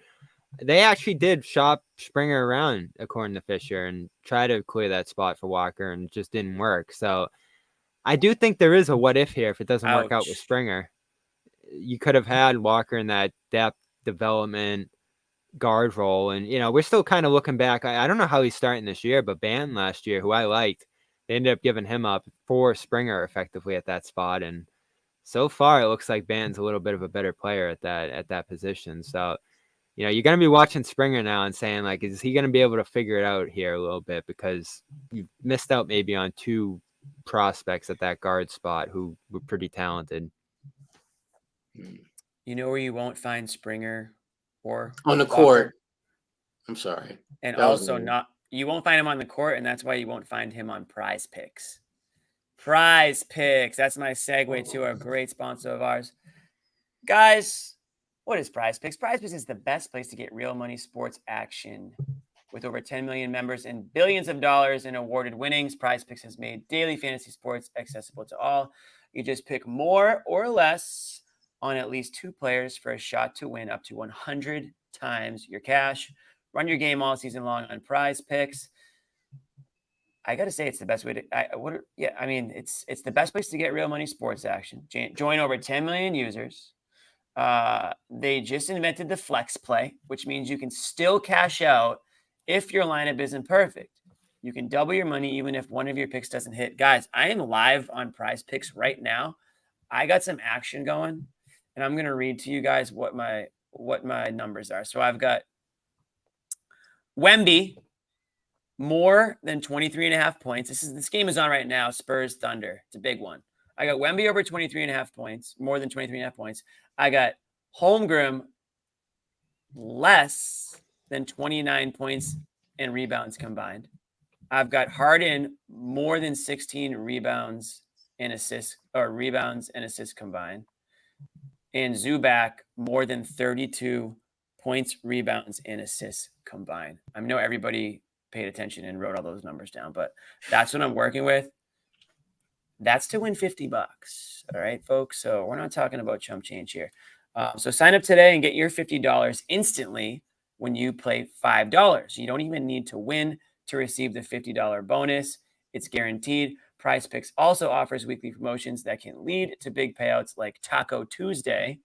They actually did shop Springer around, according to Fisher, and try to clear that spot for Walker, and it just didn't work. So I do think there is a what if here if it doesn't work out with Springer. You could have had Walker in that depth development guard role, and we're still kind of looking back. I don't know how he's starting this year, but Ban last year, who I liked, they ended up giving him up for Springer effectively at that spot, and so far it looks like Ban's a little bit of a better player at that position. So you're going to be watching Springer now and saying, like, is he going to be able to figure it out here a little bit, because you missed out maybe on two prospects at that guard spot who were pretty talented. You know where you won't find Springer or on the Walker? court. I'm sorry. And also you won't find him on the court, and that's why you won't find him on Prize Picks. Prize Picks. That's my segue to a great sponsor of ours. Guys, what is Prize Picks? Prize Picks is the best place to get real money sports action. With over 10 million members and billions of dollars in awarded winnings, Prize Picks has made daily fantasy sports accessible to all. You just pick more or less on at least two players for a shot to win up to 100 times your cash. Run your game all season long on Prize Picks. I got to say, it's the best way to. It's the best place to get real money sports action. Join over 10 million users. They just invented the flex play, which means you can still cash out if your lineup isn't perfect. You can double your money even if one of your picks doesn't hit. Guys, I am live on Prize Picks right now. I got some action going, and I'm going to read to you guys what my numbers are. So I've got Wemby, more than 23.5 points. This game is on right now. Spurs Thunder. It's a big one. I got Wemby over 23.5 points, more than 23.5 points. I got Holmgren less than 29 points and rebounds combined. I've got Harden more than 16 rebounds and assists combined. And Zubac more than 32 points, rebounds, and assists combined. I know everybody paid attention and wrote all those numbers down, but that's what I'm working with. That's to win $50. All right, folks. So we're not talking about chump change here. So sign up today and get your $50 instantly when you play $5. You don't even need to win to receive the $50 bonus. It's guaranteed. Prize Picks also offers weekly promotions that can lead to big payouts like Taco Tuesday.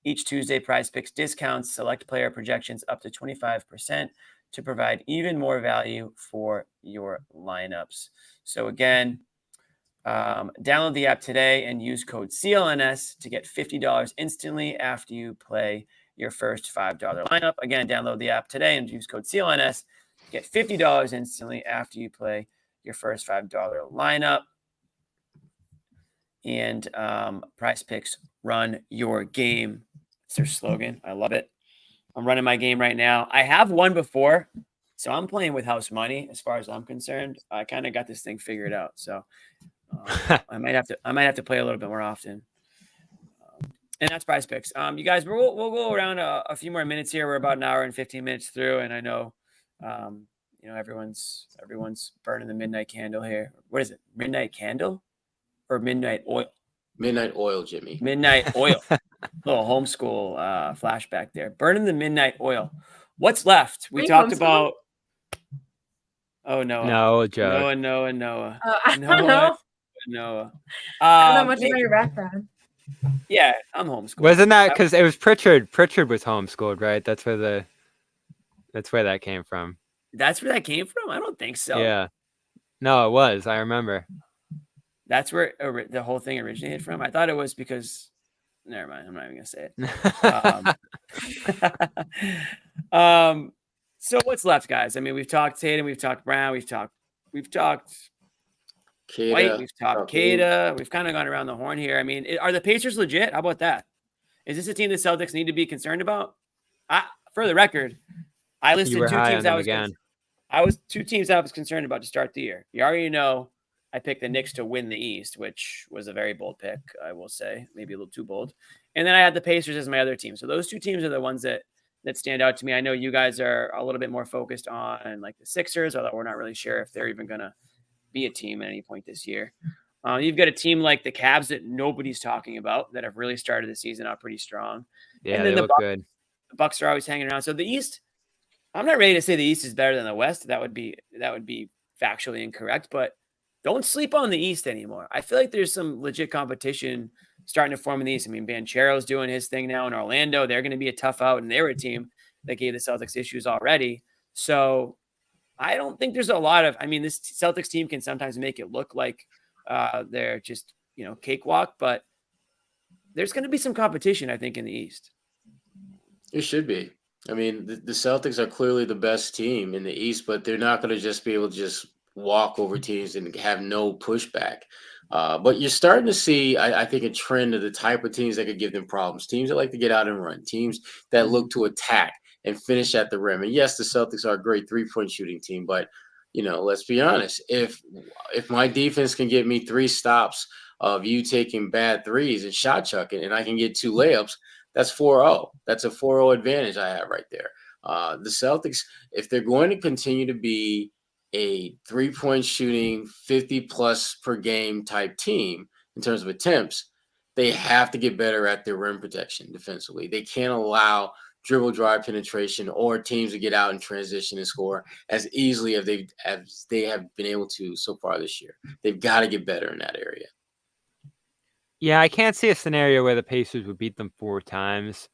Each Tuesday, Prize Picks discounts select player projections up to 25% to provide even more value for your lineups. So again, download the app today and use code CLNS to get $50 instantly after you play your first $5 lineup. Again, download the app today and use code CLNS. Get $50 instantly after you play your first $5 lineup. And Prize Picks, run your game. It's their slogan. I love it. I'm running my game right now. I have won before, so I'm playing with house money as far as I'm concerned. I kind of got this thing figured out, so I might have to play a little bit more often. And that's Prize Picks. You guys, we'll go around a few more minutes here. We're about an hour and 15 minutes through, and I know, everyone's burning the midnight candle here. What is it? Midnight candle or midnight oil? Midnight oil, Jimmy. Midnight oil. Little homeschool flashback there. Burning the midnight oil. What's left? We Are you talked homeschooling? about. Oh, Noah. No joke. Noah. I don't know. Noah. I don't know much about your background. Yeah, I'm homeschooled. Wasn't that because it was Pritchard? Pritchard was homeschooled, right? That's where that came from. That's where that came from? I don't think so. Yeah. No, it was. I remember. That's where the whole thing originated from. I thought it was because. Never mind. I'm not even gonna say it. So what's left, guys? I mean, we've talked Tatum, we've talked Brown, we've talked Keita, White, we've talked Keita. We've kind of gone around the horn here. I mean, are the Pacers legit? How about that? Is this a team the Celtics need to be concerned about? For the record, I listed You were two high teams on I them was again. two teams I was concerned about to start the year. You already know I picked the Knicks to win the East, which was a very bold pick, I will say, maybe a little too bold. And then I had the Pacers as my other team. So those two teams are the ones that stand out to me. I know you guys are a little bit more focused on like the Sixers, although we're not really sure if they're even going to be a team at any point this year. You've got a team like the Cavs that nobody's talking about that have really started the season out pretty strong. Yeah, and then they the look good. The Bucks are always hanging around. So the East, I'm not ready to say the East is better than the West. That would be factually incorrect, but don't sleep on the East anymore. I feel like there's some legit competition starting to form in the East. I mean, Banchero's doing his thing now in Orlando. They're going to be a tough out, and they were a team that gave the Celtics issues already. So I don't think there's a lot of – I mean, this Celtics team can sometimes make it look like they're just, cakewalk, but there's going to be some competition, I think, in the East. It should be. I mean, the Celtics are clearly the best team in the East, but they're not going to just be able to just walk over teams and have no pushback. But you're starting to see, I think, a trend of the type of teams that could give them problems. Teams that like to get out and run. Teams that look to attack and finish at the rim. And yes, the Celtics are a great three-point shooting team, but let's be honest. If my defense can get me 3 stops of you taking bad threes and shot chucking, and I can get 2 layups, that's 4-0. That's a 4-0 advantage I have right there. The Celtics, if they're going to continue to be a three-point shooting 50-plus per game type team in terms of attempts, they have to get better at their rim protection defensively. They can't allow dribble drive penetration or teams to get out and transition and score as easily as they have been able to so far this year. They've got to get better in that area. Yeah, I can't see a scenario where the Pacers would beat them 4 times.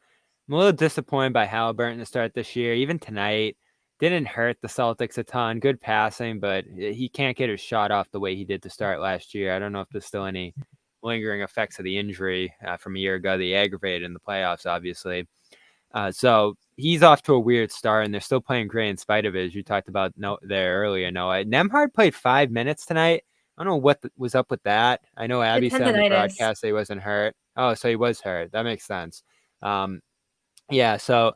I'm a little disappointed by Halliburton to start this year. Even tonight, didn't hurt the Celtics a ton. Good passing, but he can't get his shot off the way he did to start last year. I don't know if there's still any lingering effects of the injury from a year ago. They aggravated in the playoffs, obviously. So he's off to a weird start, and they're still playing great in spite of it, as you talked about there earlier, Noah. Nembhard played 5 minutes tonight. I don't know what was up with that. I know Abby said on the broadcast that he wasn't hurt. Oh, so he was hurt. That makes sense. Yeah, so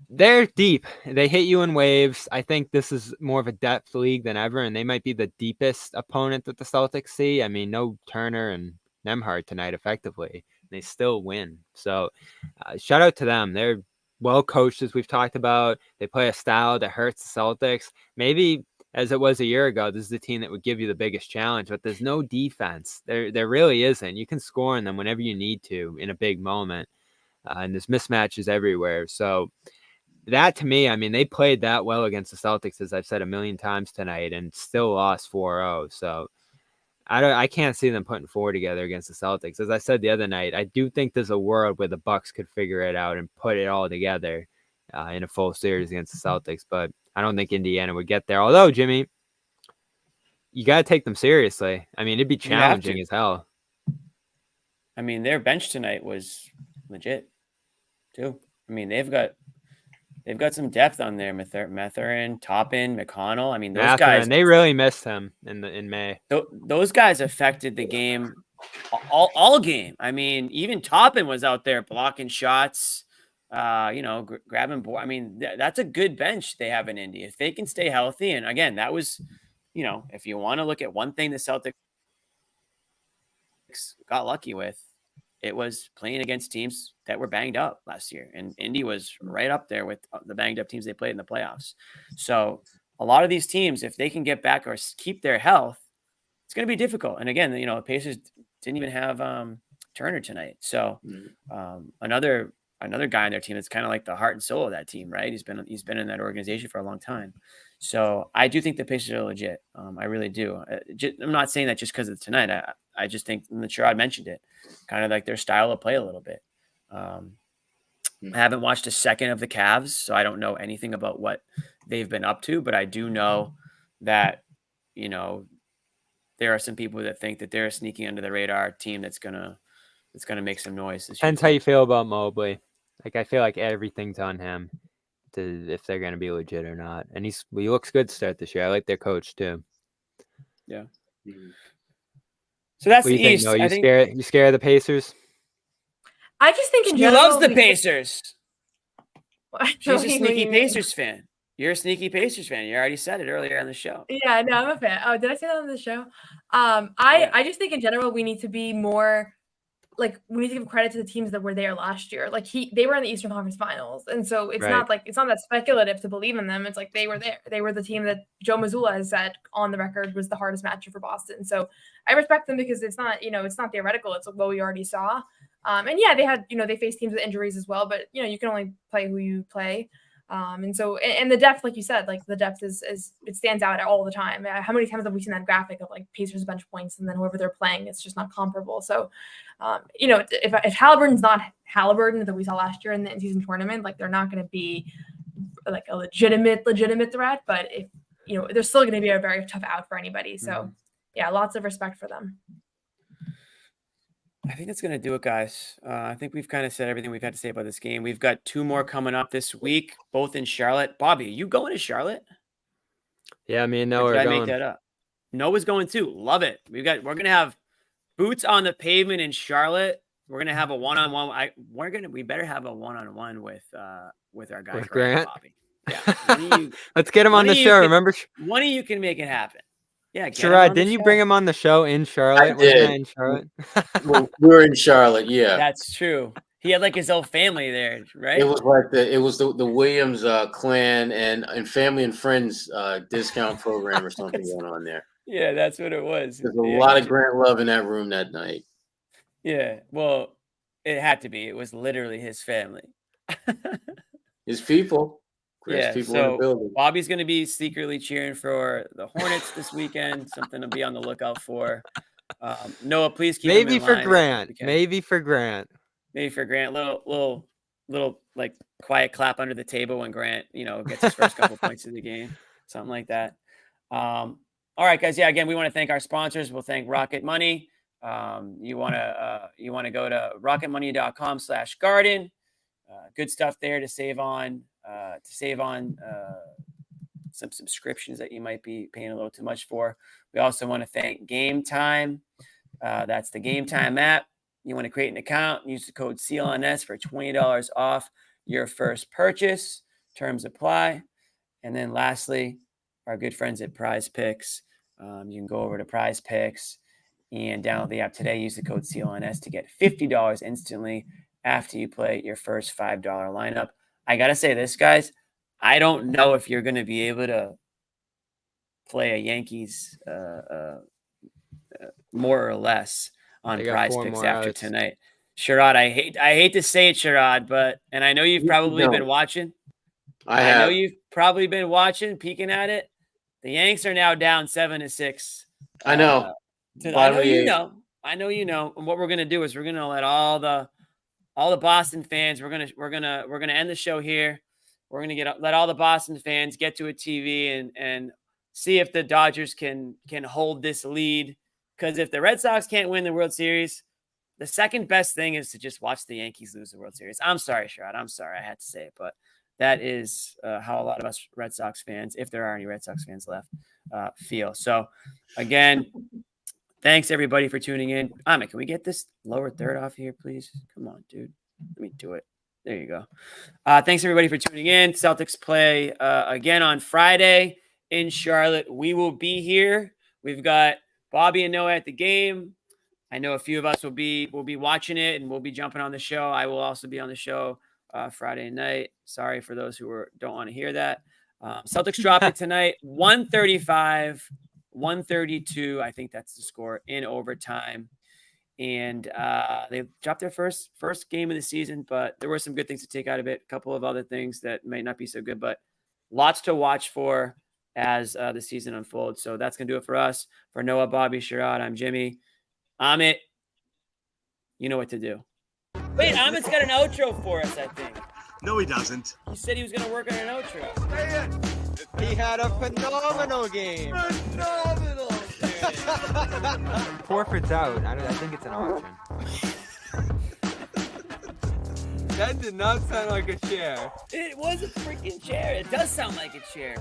they're deep. They hit you in waves. I think this is more of a depth league than ever, and they might be the deepest opponent that the Celtics see. I mean, no Turner and Nembhard tonight effectively. They still win. So shout out to them. They're well coached, as we've talked about. They play a style that hurts the Celtics. Maybe as it was a year ago, this is the team that would give you the biggest challenge, but there's no defense. There really isn't. You can score on them whenever you need to in a big moment, and there's mismatches everywhere. So that, to me, I mean, they played that well against the Celtics, as I've said a million times tonight, and still lost 4-0. So I can't see them putting 4 together against the Celtics. As I said the other night, I do think there's a world where the Bucks could figure it out and put it all together in a full series against the Celtics, but I don't think Indiana would get there. Although, Jimmy, you got to take them seriously. I mean, it'd be challenging as hell. I mean, their bench tonight was legit, too. I mean, they've got some depth on there. Mathurin, Toppin, McConnell. I mean, those guys. They really missed him in May. Those guys affected the game all game. I mean, even Toppin was out there blocking shots, grabbing board. I mean, that's a good bench they have in Indy. If they can stay healthy, and again, that was, if you want to look at one thing the Celtics got lucky with, it was playing against teams that were banged up last year. And Indy was right up there with the banged up teams they played in the playoffs. So a lot of these teams, if they can get back or keep their health, it's going to be difficult. And again, you know, the Pacers didn't even have Turner tonight. So another guy on their team that's kind of like the heart and soul of that team, right? He's been in that organization for a long time. So I do think the Pacers are legit. I really do. I'm not saying that just because of tonight. I just think, I'm sure I mentioned it, kind of like their style of play a little bit. I haven't watched a second of the Cavs, so I don't know anything about what they've been up to, but I do know that, you know, there are some people that think that they're a sneaking under the radar team that's gonna make some noise this year. Depends how you feel about Mobley. Like, I feel like everything's on him if they're gonna be legit or not. And he looks good to start this year. I like their coach too. Yeah. So that's What do the you think? East. No, you scared of the Pacers? I just think in She general, loves the Pacers. She's a What sneaky do you mean? Pacers fan. You're a sneaky Pacers fan. You already said it earlier on the show. Yeah, no, I'm a fan. Oh, did I say that on the show? I just think in general we need to be more like, we need to give credit to the teams that were there last year. Like they were in the Eastern Conference Finals, and so it's not that speculative to believe in them. It's like they were there. They were the team that Joe Mazzulla has said on the record was the hardest matchup for Boston. So I respect them because it's not theoretical. It's what we already saw. And yeah, they had, they faced teams with injuries as well, but you can only play who you play. And so, and the depth, like you said, like the depth is it stands out all the time. How many times have we seen that graphic of like Pacers bench points and then whoever they're playing, it's just not comparable. So, if Halliburton's not Halliburton that we saw last year in the in-season tournament, like they're not going to be like a legitimate threat, but if, they're still going to be a very tough out for anybody. So yeah, lots of respect for them. I think that's going to do it, guys. I think we've kind of said everything we've had to say about this game. We've got 2 more coming up this week, both in Charlotte. Bobby, are you going to Charlotte? Yeah, me and Noah or are did I going. make that up? Noah's going too. Love it. We're going to have boots on the pavement in Charlotte. We're going to have a one-on-one. We better have a one-on-one with our guy With Grant? Bobby. Yeah. Let's get him on the show. Remember, one of you can make it happen. Yeah, Sherrod, didn't you bring him on the show in Charlotte? I did. In Charlotte? we were in Charlotte, yeah. That's true. He had like his whole family there, right? It was like the Williams clan and family and friends discount program or something going on there. Yeah, that's what it was. There's a lot of Grant love in that room that night. Yeah, well, it had to be. It was literally his family. His people. Yeah, people so in the building. Bobby's going to be secretly cheering for the Hornets this weekend. Something to be on the lookout for. Noah, please keep Maybe him in for line. Grant. Maybe for Grant. Little like quiet clap under the table when Grant, gets his first couple points of the game, something like that. All right, guys. Yeah, again, we want to thank our sponsors. We'll thank Rocket Money. You want to go to rocketmoney.com/garden. Good stuff there to save on some subscriptions that you might be paying a little too much for. We also want to thank Game Time. That's the Game Time app. You want to create an account, use the code CLNS for $20 off your first purchase. Terms apply. And then lastly, our good friends at Prize Picks. You can go over to Prize Picks and download the app today. Use the code CLNS to get $50 instantly after you play your first $5 lineup. I got to say this, guys. I don't know if you're going to be able to play a Yankees more or less on Prize Picks after tonight. Sherrod, I hate to say it, Sherrod, and I know you've probably been watching. I know you've probably been watching, peeking at it. The Yanks are now down 7-6. I know. I know you know. And what we're gonna do is we're gonna let all the Boston fans. We're gonna end the show here. We're gonna let all the Boston fans get to a TV and see if the Dodgers can hold this lead. Because if the Red Sox can't win the World Series, the second best thing is to just watch the Yankees lose the World Series. I'm sorry, Sherrod. I'm sorry I had to say it, but that is how a lot of us Red Sox fans, if there are any Red Sox fans left, feel. So, again, thanks everybody for tuning in. Amit, can we get this lower third off here, please? Come on, dude. Let me do it. There you go. Thanks everybody for tuning in. Celtics play again on Friday in Charlotte. We will be here. We've got Bobby and Noah at the game. I know a few of us will be watching it, and we'll be jumping on the show. I will also be on the show Friday night. Sorry for those who don't want to hear that. Celtics drop it tonight, 135, 132. I think that's the score in overtime. And they dropped their first game of the season, but there were some good things to take out of it. A couple of other things that might not be so good, but lots to watch for as the season unfolds. So that's going to do it for us. For Noah, Bobby, Sherrod, I'm Jimmy. Amit, you know what to do. Wait, Amit's got an outro for us, I think. No, he doesn't. He said he was going to work on an outro. He had a phenomenal game. Phenomenal. Forfeit's out. I think it's an auction. That did not sound like a chair. It was a freaking chair. It does sound like a chair.